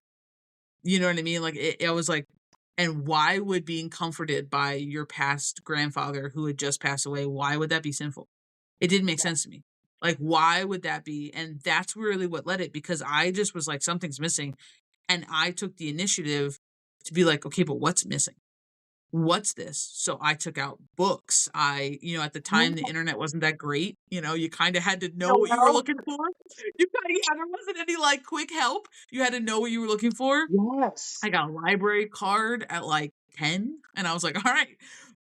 you know what I mean? Like, it was like, and why would being comforted by your past grandfather who had just passed away, why would that be sinful? It didn't make sense to me. Like, why would that be? And that's really what led it, because I just was like, something's missing. And I took the initiative to be like, okay, but what's missing? What's this? So I took out books. At the time, the Yeah. internet wasn't that great. You kind of had to know No what you were help. looking for. Yeah, there wasn't any like quick help. You had to know what you were looking for. Yes. I got a library card at like 10, and I was like, all right.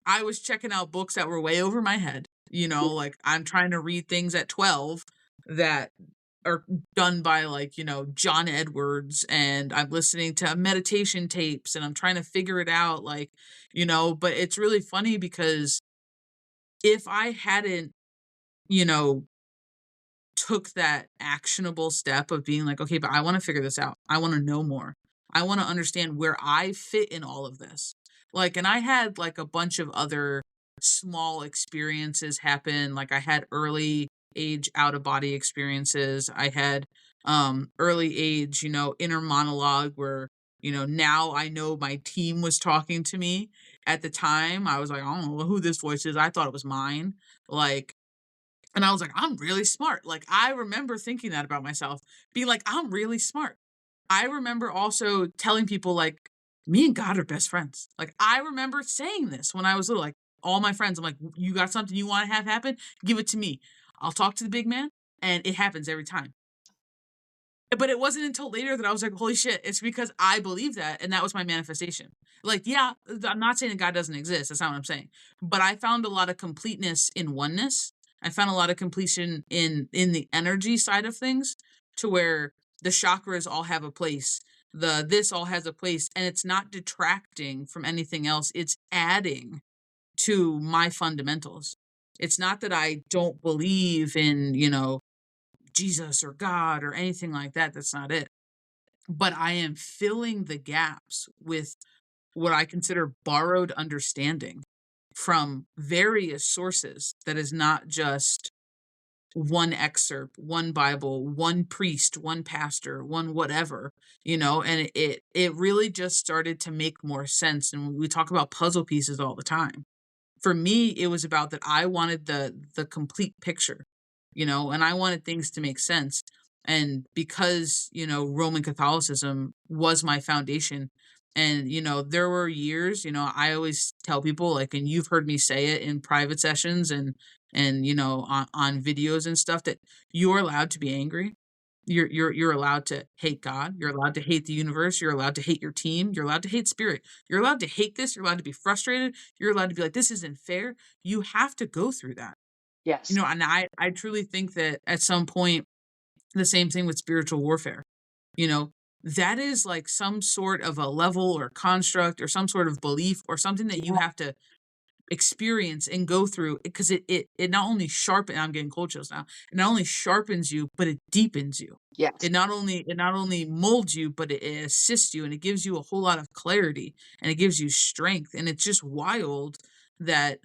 I was checking out books that were way over my head. Like, I'm trying to read things at 12 that are done by like, John Edwards, and I'm listening to meditation tapes and I'm trying to figure it out, like, but it's really funny because if I hadn't, you know, took that actionable step of being like, okay, but I want to figure this out. I want to know more. I want to understand where I fit in all of this. Like, and I had like a bunch of other small experiences happen. Like, I had early age out of body experiences. I had early age, inner monologue where, now I know my team was talking to me. At the time, I was like, I don't know who this voice is. I thought it was mine. Like, and I was like, I'm really smart. Like, I remember thinking that about myself, being like, I'm really smart. I remember also telling people, like, me and God are best friends. Like, I remember saying this when I was little, like, all my friends, I'm like, you got something you want to have happen? Give it to me. I'll talk to the big man, and it happens every time. But it wasn't until later that I was like, holy shit, it's because I believe that, and that was my manifestation. Like, yeah, I'm not saying that God doesn't exist. That's not what I'm saying. But I found a lot of completeness in oneness. I found a lot of completion in the energy side of things, to where the chakras all have a place. This all has a place, and it's not detracting from anything else. It's adding to my fundamentals. It's not that I don't believe in, Jesus or God or anything like that. That's not it. But I am filling the gaps with what I consider borrowed understanding from various sources, that is not just one excerpt, one Bible, one priest, one pastor, one whatever, and it really just started to make more sense. And we talk about puzzle pieces all the time. For me, it was about that I wanted the complete picture, and I wanted things to make sense. And because, Roman Catholicism was my foundation, and, there were years, I always tell people, like, and you've heard me say it in private sessions and on videos and stuff, that you're allowed to be angry. You're allowed to hate God. You're allowed to hate the universe. You're allowed to hate your team. You're allowed to hate spirit. You're allowed to hate this. You're allowed to be frustrated. You're allowed to be like, this isn't fair. You have to go through that. Yes. And I truly think that at some point, the same thing with spiritual warfare, you know, that is like some sort of a level or construct or some sort of belief or something that you Yeah. have to experience and go through, because it not only sharpen I'm getting cold chills now. It not only sharpens you, but it deepens you. Yes. It not only molds you, but it assists you, and it gives you a whole lot of clarity, and it gives you strength. And it's just wild that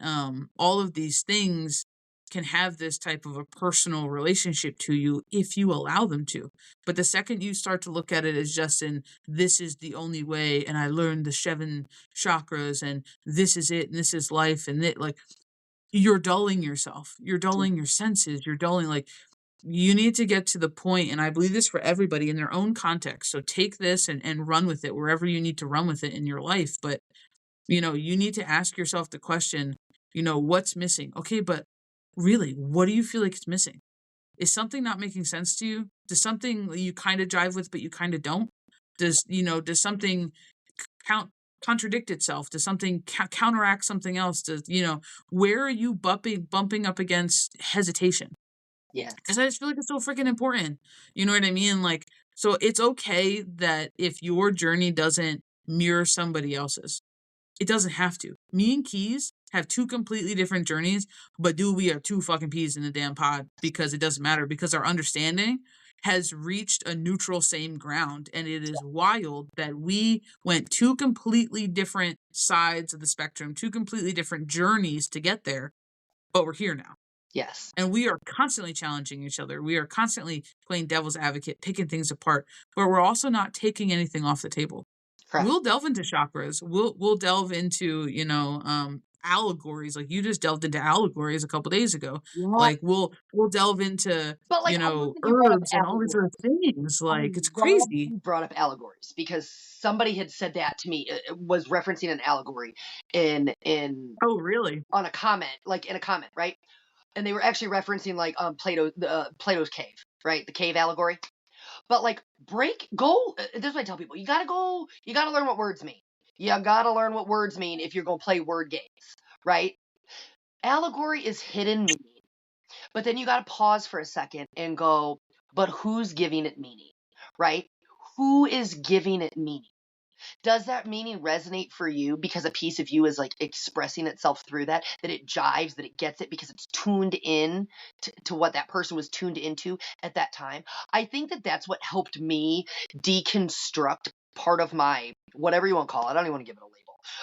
all of these things can have this type of a personal relationship to you if you allow them to. But the second you start to look at it as just in, this is the only way, and I learned the seven chakras, and this is it, and this is life, and it, like, you're dulling yourself. You're dulling your senses. You're dulling, like, you need to get to the point, and I believe this for everybody in their own context. So take this and run with it wherever you need to run with it in your life. But, you need to ask yourself the question, what's missing? Okay, but really, what do you feel like it's missing? Is something not making sense to you? Does something you kind of jive with, but you kind of don't? Does something count contradict itself? Does something counteract something else? Where are you bumping up against hesitation? Yes. Because I just feel like it's so freaking important. You know what I mean? Like, so it's okay that if your journey doesn't mirror somebody else's, it doesn't have to. Me and Keys have two completely different journeys, but dude, we are two fucking peas in the damn pod, because it doesn't matter, because our understanding has reached a neutral same ground. And it is wild that we went two completely different sides of the spectrum, two completely different journeys to get there, but we're here now. Yes. And we are constantly challenging each other. We are constantly playing devil's advocate, picking things apart, but we're also not taking anything off the table. Correct. We'll delve into chakras. We'll delve into, allegories. Like, you just delved into allegories a couple days ago. Yeah. Like, we'll delve into, But like, I love that you brought up herbs and all these allegory. other things. I Like, it's love that crazy. you brought up allegories because somebody had said that to me. It was referencing an allegory in Oh, really? on a comment, like in a comment, right? And they were actually referencing like Plato's cave, right? The cave allegory. But like this is what I tell people. You gotta learn what words mean. You gotta learn what words mean if you're gonna play word games, right? Allegory is hidden meaning. But then you gotta pause for a second and go, but who's giving it meaning? Right? Who is giving it meaning? Does that meaning resonate for you because a piece of you is like expressing itself through that it jives, that it gets it because it's tuned in to what that person was tuned into at that time? I think that that's what helped me deconstruct part of my, whatever you want to call it. I don't even want to give it a label.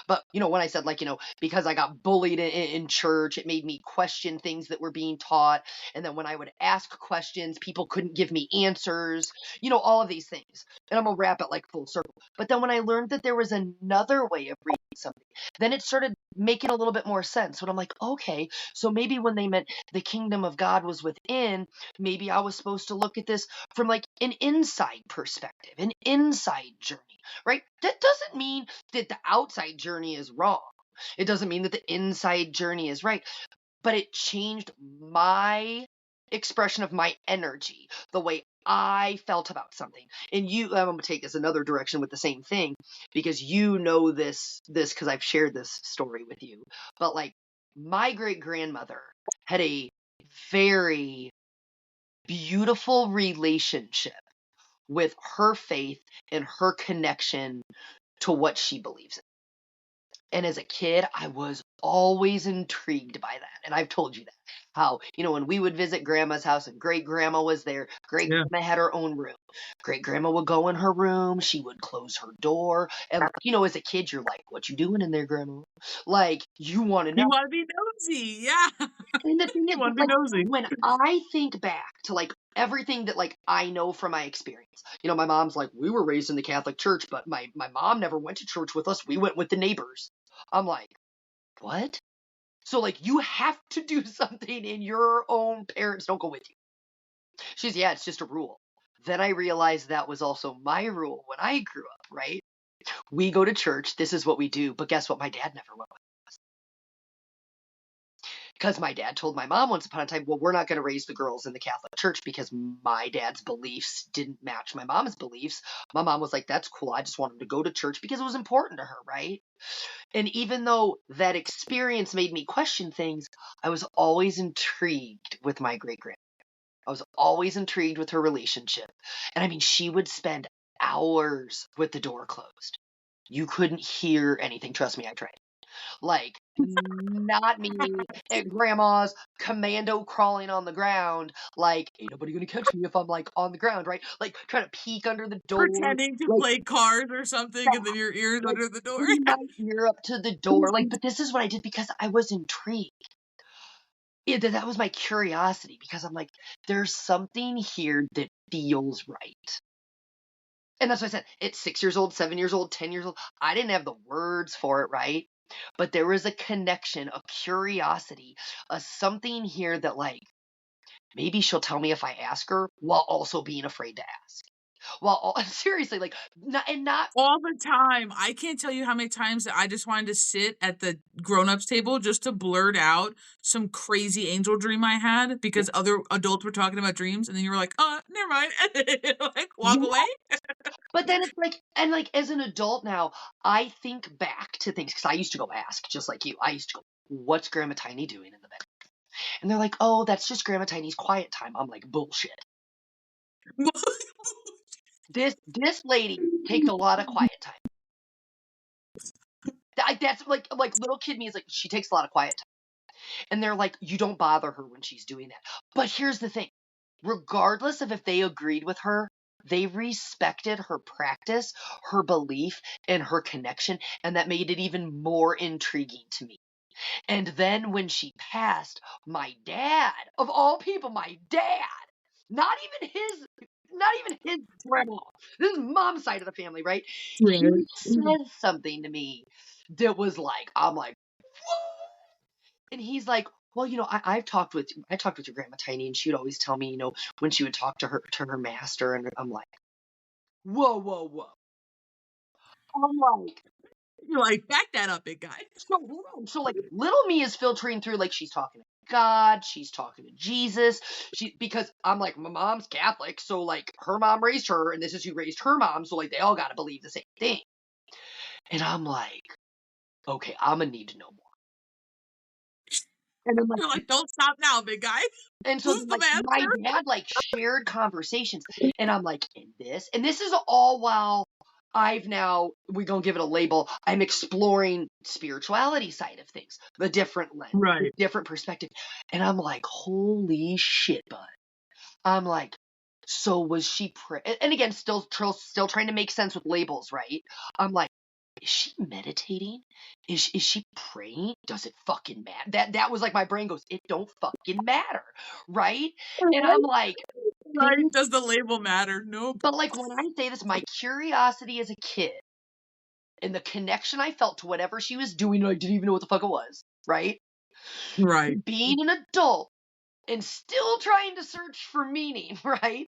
But, when I said, like, because I got bullied in church, it made me question things that were being taught. And then when I would ask questions, people couldn't give me answers, all of these things. And I'm going to wrap it like full circle. But then when I learned that there was another way of reading something, then it started making a little bit more sense. When I'm like, okay, so maybe when they meant the kingdom of God was within, maybe I was supposed to look at this from like an inside perspective, an inside journey, right? That doesn't mean that the outside journey is wrong. It doesn't mean that the inside journey is right, but it changed my expression of my energy, the way I felt about something. And I'm going to take this another direction with the same thing because this because I've shared this story with you. But like, my great grandmother had a very beautiful relationship with her faith and her connection to what she believes in. And as a kid, I was always intrigued by that. And I've told you that. How, when we would visit grandma's house and great grandma was there, great Yeah. grandma had her own room. Great grandma would go in her room, she would close her door. And, as a kid, you're like, what you doing in there, grandma? Like, you want to know. You want to be nosy. Yeah. And the thing You is, want to be like, nosy. when I think back to like everything that like I know from my experience, my mom's like, we were raised in the Catholic Church, but my mom never went to church with us. We went with the neighbors. I'm like, what? So like you have to do something and your own parents don't go with you. She's, yeah, it's just a rule. Then I realized that was also my rule when I grew up, right? We go to church, this is what we do, but guess what? My dad never went with us. Because my dad told my mom once upon a time, well, we're not going to raise the girls in the Catholic Church because my dad's beliefs didn't match my mom's beliefs. My mom was like, that's cool. I just want them to go to church because it was important to her, right? And even though that experience made me question things, I was always intrigued with my great grandma. I was always intrigued with her relationship. And I mean, she would spend hours with the door closed. You couldn't hear anything. Trust me, I tried. Like, not me at grandma's commando crawling on the ground. Like, ain't nobody gonna catch me if I'm like on the ground, right? Like, trying to peek under the door. Pretending to Like, play cards or something, and then your ears like under the door. putting my ear up to the door. Like, but this is what I did because I was intrigued. That was my curiosity because I'm like, there's something here that feels right. And that's what I said. It's 6 years old, 7 years old, 10 years old. I didn't have the words for it, right? But there was a connection, a curiosity, a something here that, like, maybe she'll tell me if I ask her while also being afraid to ask. Well, seriously, like, not All the time. I can't tell you how many times that I just wanted to sit at the grown-ups table just to blurt out some crazy angel dream I had because other adults were talking about dreams, and then you were like, never mind," and then, like, walk yeah. away. But then it's like, and like as an adult now, I think back to things because I used to go ask just like you. I used to go, "What's Grandma Tiny doing in the bed?" And they're like, "Oh, that's just Grandma Tiny's quiet time." I'm like, "Bullshit. This lady takes a lot of quiet time." That's like little kid me is like, she takes a lot of quiet time. And they're like, "You don't bother her when she's doing that." But here's the thing. Regardless of if they agreed with her, they respected her practice, her belief, and her connection, and that made it even more intriguing to me. And then when she passed, my dad, of all people, my dad, not even his, not even his grandma, this is mom's side of the family, right? He Right. said something to me that was like, I'm like, what? And he's like, well, I talked with your grandma Tiny, and she would always tell me, when she would talk to her master, and I'm like, whoa, whoa, whoa. I'm like, You're like, "Back that up, big guy." so hold on. So like little me is filtering through like she's talking to God, she's talking to Jesus. Because I'm like, my mom's Catholic, so like her mom raised her, and this is who raised her mom, so like they all gotta believe the same thing. And I'm like, okay, I'm gonna need to know more. And I'm like, You're like, "Don't stop now, big guy. and so Who's then the like my master?" dad like shared conversations, and I'm like, and this is all while we're gonna give it a label. I'm exploring spirituality side of things, the different lens, the Right. different perspective. And I'm like, holy shit, bud. I'm like, so was she and again, still trying to make sense with labels, right? I'm like, is she meditating? Is she praying? Does it fucking matter? That was like my brain goes, it don't fucking matter, right? And I'm like, Right. Does the label matter? Nope. but like when I say this, my curiosity as a kid and the connection I felt to whatever she was doing, and I didn't even know what the fuck it was, right? Right. Being an adult and still trying to search for meaning, right?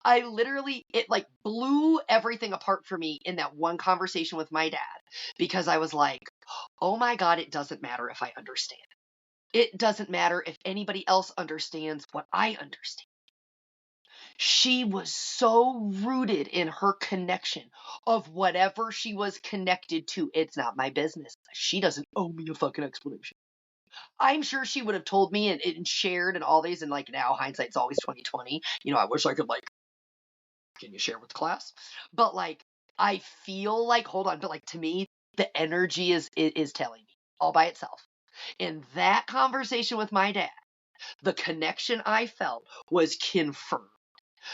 I literally, it like blew everything apart for me in that one conversation with my dad because I was like, oh my God, it doesn't matter if I understand. It doesn't matter if anybody else understands what I understand. She was so rooted in her connection of whatever she was connected to. It's not my business. She doesn't owe me a fucking explanation. I'm sure she would have told me and shared and all these. And like now hindsight's always 2020. I wish I could like, can you share with the class? But like, I feel like, hold on, but like to me, the energy is telling me all by itself. In that conversation with my dad, the connection I felt was confirmed.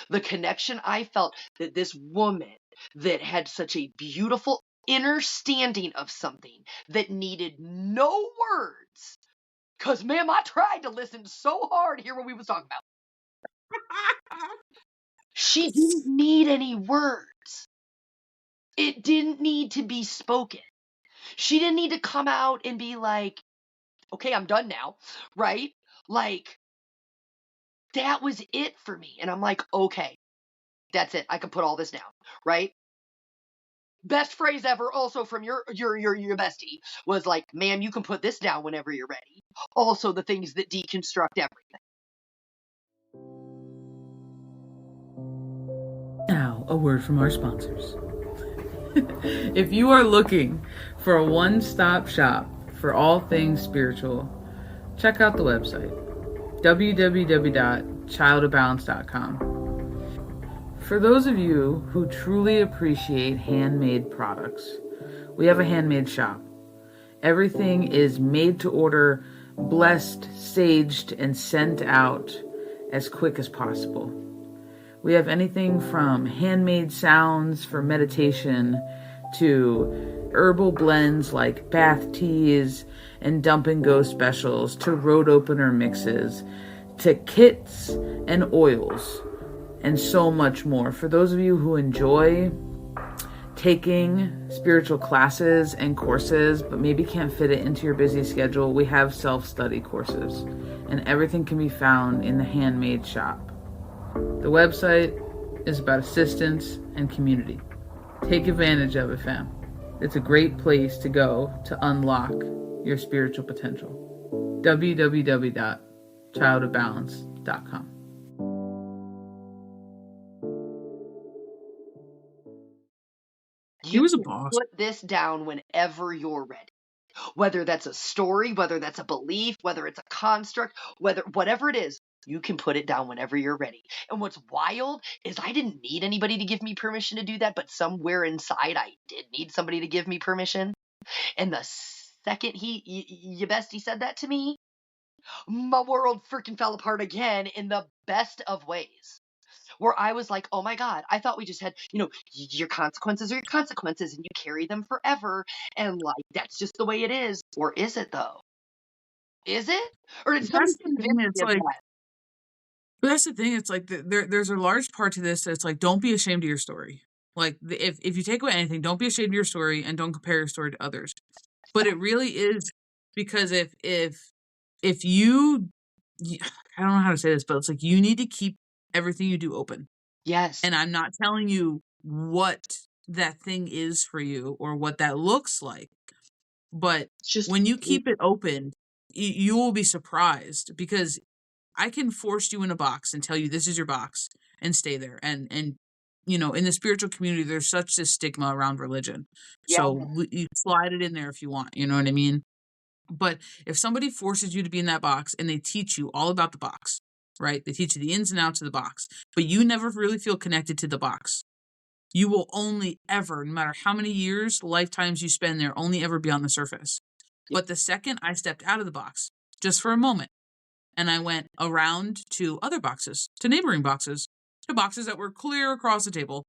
The connection I felt that this woman that had such a beautiful understanding of something that needed no words. Cause ma'am, I tried to listen so hard to hear what we was talking about. She didn't need any words. It didn't need to be spoken. She didn't need to come out and be like, okay, I'm done now, right? Like, that was it for me. And I'm like, okay, that's it. I can put all this down, right? Best phrase ever, also from your bestie, was like, "Ma'am, you can put this down whenever you're ready." Also, the things that deconstruct everything. Now, a word from our sponsors. If you are looking for a one-stop shop for all things spiritual, check out the website www.childofbalance.com. For those of you who truly appreciate handmade products, we have a handmade shop. Everything is made to order, blessed, saged, and sent out as quick as possible. We have anything from handmade sounds for meditation to herbal blends like bath teas and dump and go specials to road opener mixes to kits and oils and so much more. For those of you who enjoy taking spiritual classes and courses but maybe can't fit it into your busy schedule, we have self-study courses, and everything can be found in the handmade shop. The website is about assistance and community. Take advantage of it, fam. It's a great place to go to unlock your spiritual potential. www.childofbalance.com. He You was a can boss. put this down whenever you're ready. Whether that's a story, whether that's a belief, whether it's a construct, whatever it is, you can put it down whenever you're ready. And what's wild is I didn't need anybody to give me permission to do that, but somewhere inside I did need somebody to give me permission. And the second your bestie said that to me, my world freaking fell apart again in the best of ways. Where I was like, oh my God, I thought we just had, your consequences are your consequences and you carry them forever. And like, that's just the way it is. Or is it though? Is it? Or did somebody That's the thing. convince It's you of like, that? but that's the thing. It's like there's a large part to this that's like, don't be ashamed of your story. Like, if you take away anything, don't be ashamed of your story and don't compare your story to others. But it really is, because if you, I don't know how to say this, but it's like you need to keep everything you do open. Yes. And I'm not telling you what that thing is for you or what that looks like, but It's just, when you keep it open, you will be surprised, because I can force you in a box and tell you this is your box and stay there. And in the spiritual community, there's such a stigma around religion. yeah, So you slide it in there if you want, you know what I mean? But if somebody forces you to be in that box and they teach you all about the box, right? They teach you the ins and outs of the box, but you never really feel connected to the box. You will only ever, no matter how many years, lifetimes you spend there, only ever be on the surface. yeah, But the second I stepped out of the box, just for a moment, and I went around to other boxes, to neighboring boxes, to boxes that were clear across the table,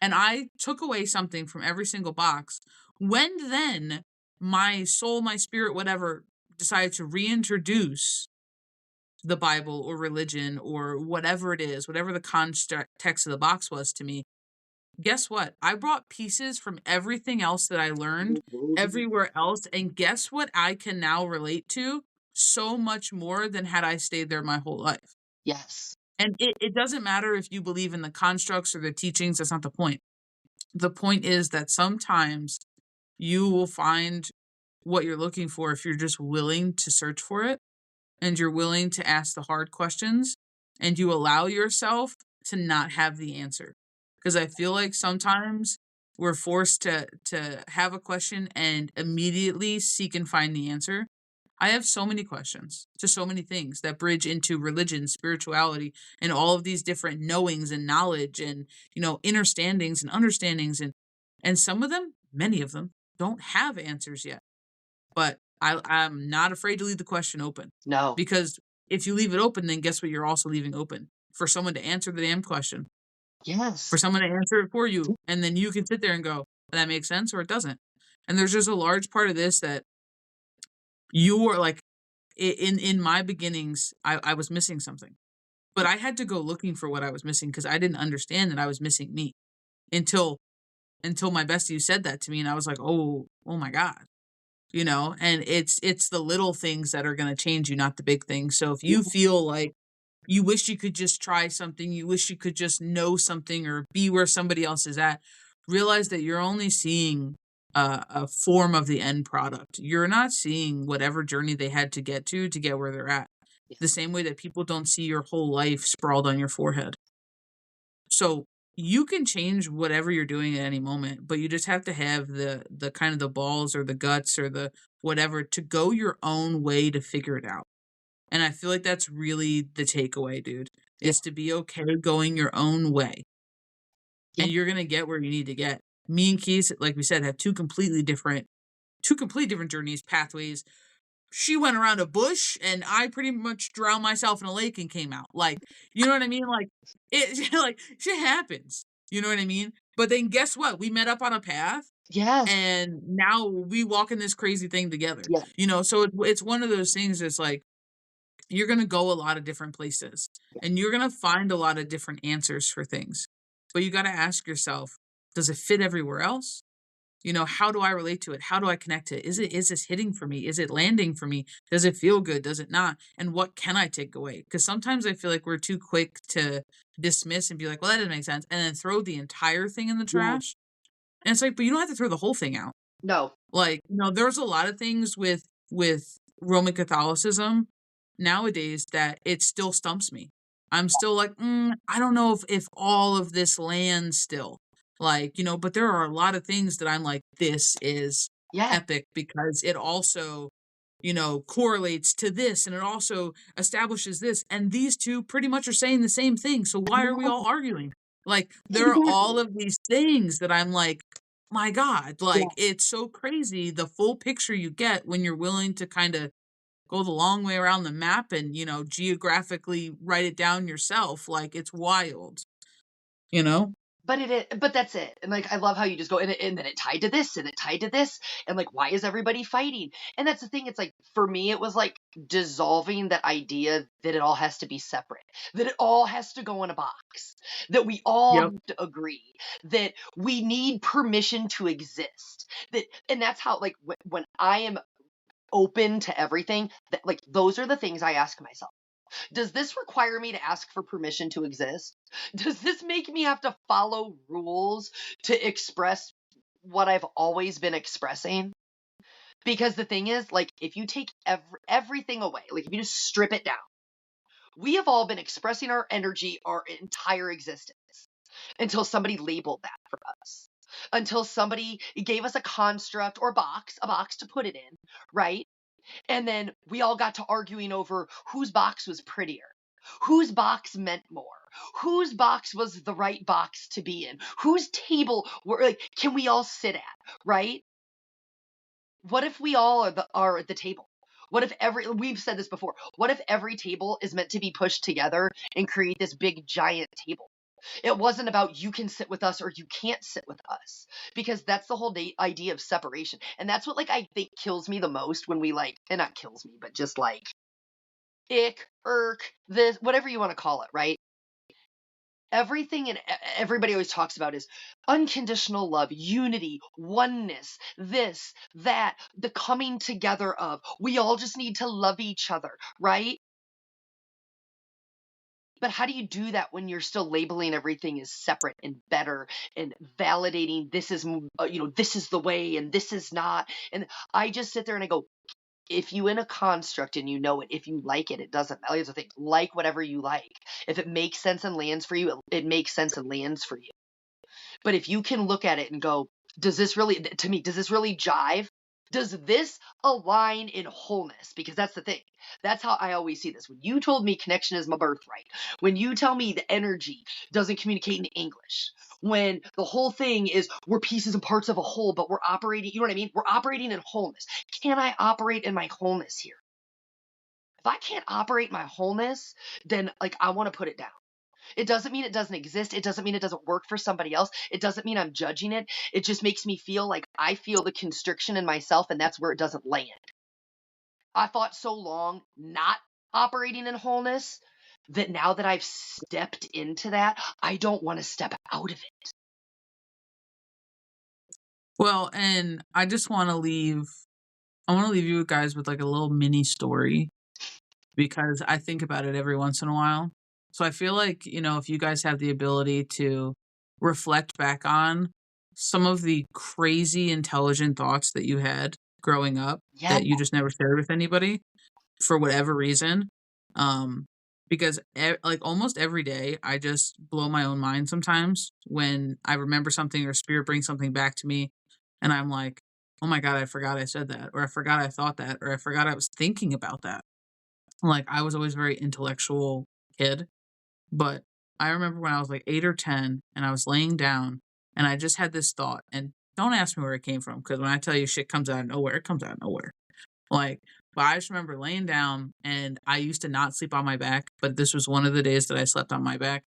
and I took away something from every single box, when then my soul, my spirit, whatever, decided to reintroduce the Bible or religion or whatever it is, whatever the context of the box was to me, guess what? I brought pieces from everything else that I learned everywhere else. And guess what I can now relate to so much more than had I stayed there my whole life. yes. And it doesn't matter if you believe in the constructs or the teachings. That's not the point. The point is that sometimes you will find what you're looking for if you're just willing to search for it, and you're willing to ask the hard questions, and you allow yourself to not have the answer. Because I feel like sometimes we're forced to have a question and immediately seek and find the answer. I have so many questions to so many things that bridge into religion, spirituality, and all of these different knowings and knowledge and, understandings and understandings, and some of them, many of them, don't have answers yet. But I'm not afraid to leave the question open, No. because if you leave it open, then guess what you're also leaving open? For someone to answer the damn question, for Yes. someone to answer it for you, and then you can sit there and go, that makes sense or it doesn't. And there's just a large part of this that you are like, in my beginnings, I was missing something, but I had to go looking for what I was missing, because I didn't understand that I was missing me until my bestie said that to me, and I was like, oh my God. and it's the little things that are going to change you, not the big things. So if you feel like you wish you could just try something, you wish you could just know something or be where somebody else is at, realize that you're only seeing a form of the end product. You're not seeing whatever journey they had to get where they're at. Yeah. The same way that people don't see your whole life sprawled on your forehead. So you can change whatever you're doing at any moment, but you just have to have the kind of the balls or the guts or the whatever to go your own way to figure it out. And I feel like that's really the takeaway, dude, Yeah. is to be okay going your own way. Yeah. And you're gonna get where you need to get. Me and Keys, like we said, have two completely different journeys, pathways. She went around a bush and I pretty much drowned myself in a lake and came out. Like, you know what I mean? Like it like shit happens. You know what I mean? But then guess what? We met up on a path Yes. and now we walk in this crazy thing together. Yeah. So it's one of those things that's like you're going to go a lot of different places and you're going to find a lot of different answers for things. But you got to ask yourself, does it fit everywhere else? How do I relate to it? How do I connect to it? Is this hitting for me? Is it landing for me? Does it feel good? Does it not? And what can I take away? Because sometimes I feel like we're too quick to dismiss and be like, well, that doesn't make sense. And then throw the entire thing in the Yeah. trash. And it's like, but you don't have to throw the whole thing out. No. Like, there's a lot of things with Roman Catholicism nowadays that it still stumps me. I'm still like, I don't know if all of this lands still. Like, but there are a lot of things that I'm like, this is Yeah. epic because it also, correlates to this and it also establishes this. And these two pretty much are saying the same thing. So why are we all arguing? Like, there are all Exactly. of these things that I'm like, my God, Yeah. like it's so crazy the full picture you get when you're willing to kind of go the long way around the map and, geographically write it down yourself. Like it's wild, you know? But that's it. And like I love how you just go and then it tied to this and it tied to this and like why is everybody fighting? And that's the thing. It's like for me it was like dissolving that idea that it all has to be separate, that it all has to go in a box, that we all Yep. have to agree, that we need permission to exist. And that's how like when I am open to everything, that like those are the things I ask myself. Does this require me to ask for permission to exist? Does this make me have to follow rules to express what I've always been expressing? Because the thing is, like, if you take everything away, like, if you just strip it down, we have all been expressing our energy our entire existence until somebody labeled that for us. Until somebody gave us a construct or a box to put it in, right? And then we all got to arguing over whose box was prettier, whose box meant more, whose box was the right box to be in, whose table like can we all sit at, right? What if we all are at the table? What if we've said this before. What if every table is meant to be pushed together and create this big giant table? It wasn't about you can sit with us or you can't sit with us because that's the whole idea of separation. And that's what like I think kills me the most when we like, and not kills me, but just like ick, irk, this, whatever you want to call it, right? Everything and everybody always talks about is unconditional love, unity, oneness, this, that, the coming together of we all just need to love each other, right? But how do you do that when you're still labeling everything as separate and better and validating this is, this is the way and this is not? And I just sit there and I go, if you in a construct and you know it, if you like it, it doesn't matter. Here's the thing, like whatever you like. If it makes sense and lands for you, it makes sense and lands for you. But if you can look at it and go, does this really, to me, does this really jive? Does this align in wholeness? Because that's the thing. That's how I always see this. When you told me connection is my birthright, when you tell me the energy doesn't communicate in English, when the whole thing is we're pieces and parts of a whole, but we're operating, you know what I mean? We're operating in wholeness. Can I operate in my wholeness here? If I can't operate my wholeness, then like I want to put it down. It doesn't mean it doesn't exist. It doesn't mean it doesn't work for somebody else. It doesn't mean I'm judging it. It just makes me feel like I feel the constriction in myself, and that's where it doesn't land. I fought so long not operating in wholeness that now that I've stepped into that, I don't want to step out of it. Well, and I just want to leave I want to leave you guys with like a little mini story because I think about it every once in a while. So I feel like, if you guys have the ability to reflect back on some of the crazy intelligent thoughts that you had growing up Yeah. that you just never shared with anybody for whatever reason. Um, because like almost every day, I just blow my own mind sometimes when I remember something or spirit brings something back to me, and I'm like, oh my God, I forgot I said that, or I forgot I thought that, or I forgot I was thinking about that. Like, I was always a very intellectual kid, but I remember when I was like 8 or 10 and I was laying down and I just had this thought, and don't ask me where it came from because when I tell you shit comes out of nowhere, it comes out of nowhere. Like, but I just remember laying down and I used to not sleep on my back, but this was one of the days that I slept on my back.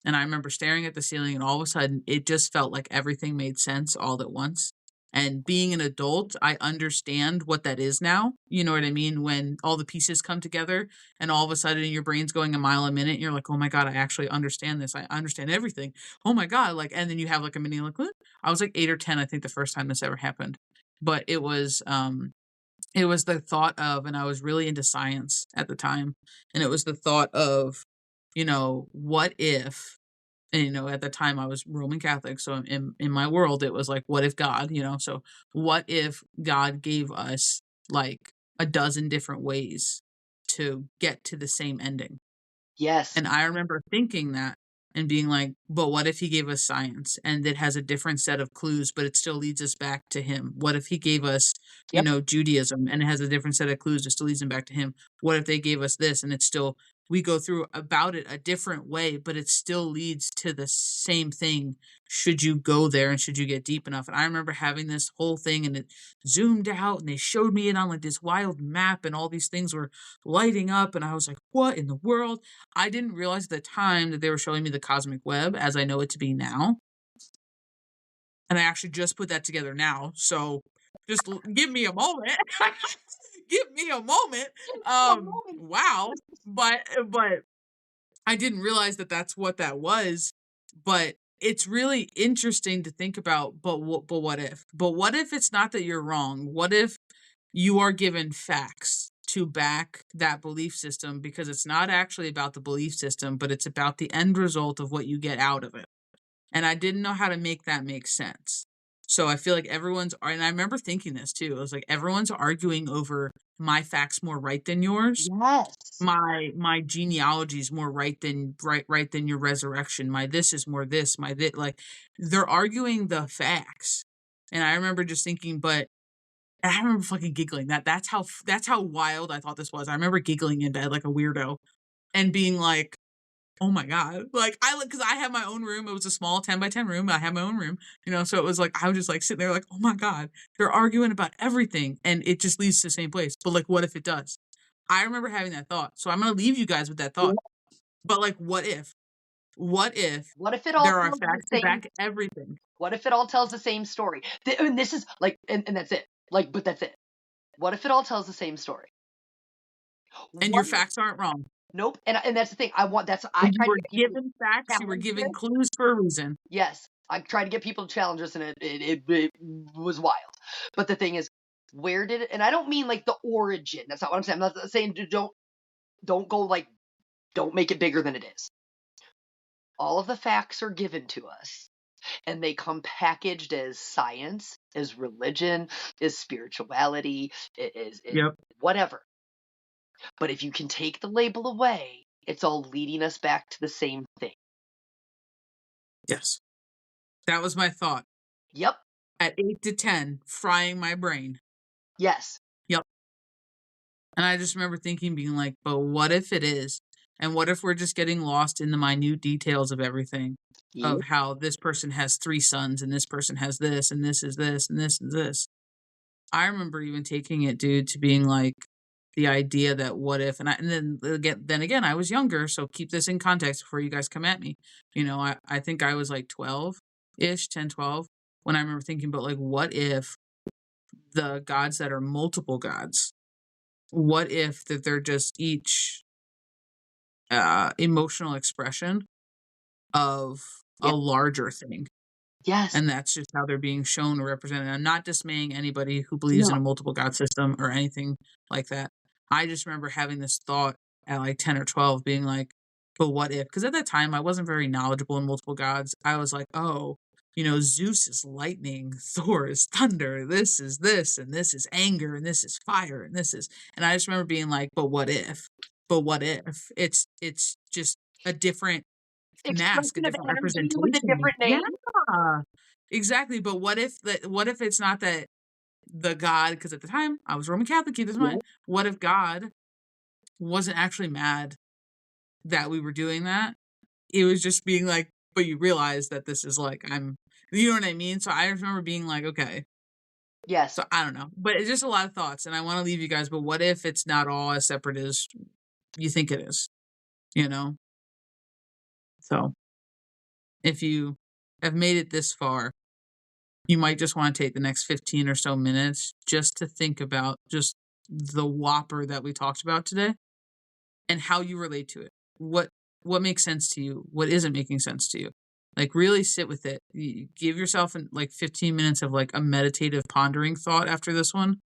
And I remember staring at the ceiling and all of a sudden it just felt like everything made sense all at once. And being an adult, I understand what that is now. You know what I mean? When all the pieces come together and all of a sudden your brain's going a mile a minute, and you're like, oh my God, I actually understand this. I understand everything. Oh my God. Like, and then you have like a mini, like, what? I was like 8 or 10, I think the first time this ever happened. But it was the thought of, and I was really into science at the time, and it was the thought of, what if, and, at the time I was Roman Catholic, so in my world, it was like, what if God, so what if God gave us like a dozen different ways to get to the same ending? Yes. And I remember thinking that and being like, but what if he gave us science and it has a different set of clues, but it still leads us back to him? What if he gave us, Yep. Judaism and it has a different set of clues, it still leads them back to him? What if they gave us this and it's still, we go through about it a different way, but it still leads to the same thing? Should you go there and should you get deep enough? And I remember having this whole thing and it zoomed out and they showed me it on like this wild map and all these things were lighting up. And I was like, what in the world? I didn't realize at the time that they were showing me the cosmic web as I know it to be now. And I actually just put that together now. So just give me a moment. Give me a moment. One moment. Wow. But I didn't realize that that's what that was. But it's really interesting to think about. But what if? But what if it's not that you're wrong? What if you are given facts to back that belief system because it's not actually about the belief system, but it's about the end result of what you get out of it. And I didn't know how to make that make sense. So I feel like and I remember thinking this too. I was like, everyone's arguing over my facts more right than yours. Yes. My genealogy is more right than your resurrection. My this is more this, my this, like they're arguing the facts. And I remember just thinking, but and I remember fucking giggling. That's how wild I thought this was. I remember giggling in bed like a weirdo and being like, "Oh my God." Like because I have my own room. It was a small 10 by 10 room. I have my own room, so it was like I was just like sitting there like, "Oh my God." They're arguing about everything and it just leads to the same place. But like what if it does? I remember having that thought. So I'm going to leave you guys with that thought. But like what if? What if What if it all there are tells the facts to same? back everything What if it all tells the same story? And this is like, and that's it. Like, but that's it. What if it all tells the same story? and your What? facts aren't wrong? Nope. And that's the thing. I And you try to were get people to given facts, you were challenge given this. clues for a reason. Yes, I tried to get people to challenge this, and it was wild. But the thing is, where did it? And I don't mean like the origin. That's not what I'm saying. I'm not saying don't go like don't make it bigger than it is. All of the facts are given to us, and they come packaged as science, as religion, as spirituality, is Yep. whatever. But if you can take the label away, it's all leading us back to the same thing. Yes. That was my thought. Yep. At 8 to 10, frying my brain. Yes. Yep. And I just remember thinking, being like, but what if it is? And what if we're just getting lost in the minute details of everything? Of Yep. how this person has 3 sons and this person has this and this is this and this and this. I remember even taking it, dude, to being like the idea that what if, and then again, I was younger, so keep this in context before you guys come at me. I think I was like 12-ish, 10, 12, when I remember thinking, but like, what if the gods that are multiple gods, what if that they're just each emotional expression of a Yep. larger thing? Yes. And that's just how they're being shown or represented. I'm not dismaying anybody who believes in No. a multiple God system or anything like that. I just remember having this thought at like 10 or 12 being like, but what if? Because at that time, I wasn't very knowledgeable in multiple gods. I was like, oh, Zeus is lightning, Thor is thunder, this is this, and this is anger, and this is fire, and this is. And I just remember being like, but what if? But what if? It's just a different mask, a Expression of different energy with a representation. different Yeah, name. exactly. But what if it's not that the God, because at the time I was Roman Catholic, keep this in Yeah. mind. What if God wasn't actually mad that we were doing that? It was just being like, but you realize that this is like, you know what I mean? So I remember being like, okay. Yes. So I don't know. But it's just a lot of thoughts, and I want to leave you guys, but what if it's not all as separate as you think it is? You know? So if you have made it this far, you might just want to take the next 15 or so minutes just to think about just the whopper that we talked about today and how you relate to it. What makes sense to you? What isn't making sense to you? Like really sit with it. Give yourself like 15 minutes of like a meditative pondering thought after this one,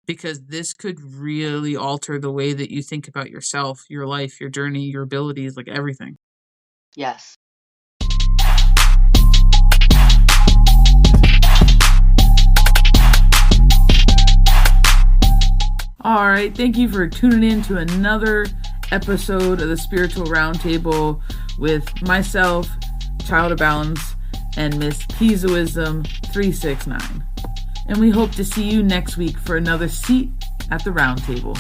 because this could really alter the way that you think about yourself, your life, your journey, your abilities, like everything. Yes. All right, thank you for tuning in to another episode of the Spiritual Roundtable with myself, Child of Balance, and Miss Keyswisdom 369. And we hope to see you next week for another seat at the roundtable.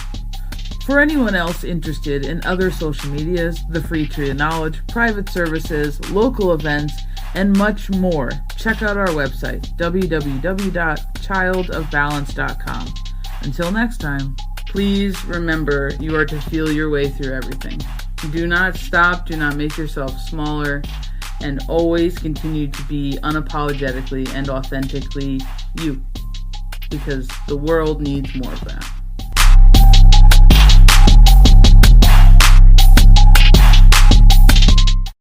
For anyone else interested in other social medias, the Free Tree of Knowledge, private services, local events, and much more, check out our website, www.childofbalance.com. Until next time, please remember you are to feel your way through everything. Do not stop, do not make yourself smaller, and always continue to be unapologetically and authentically you, because the world needs more of that.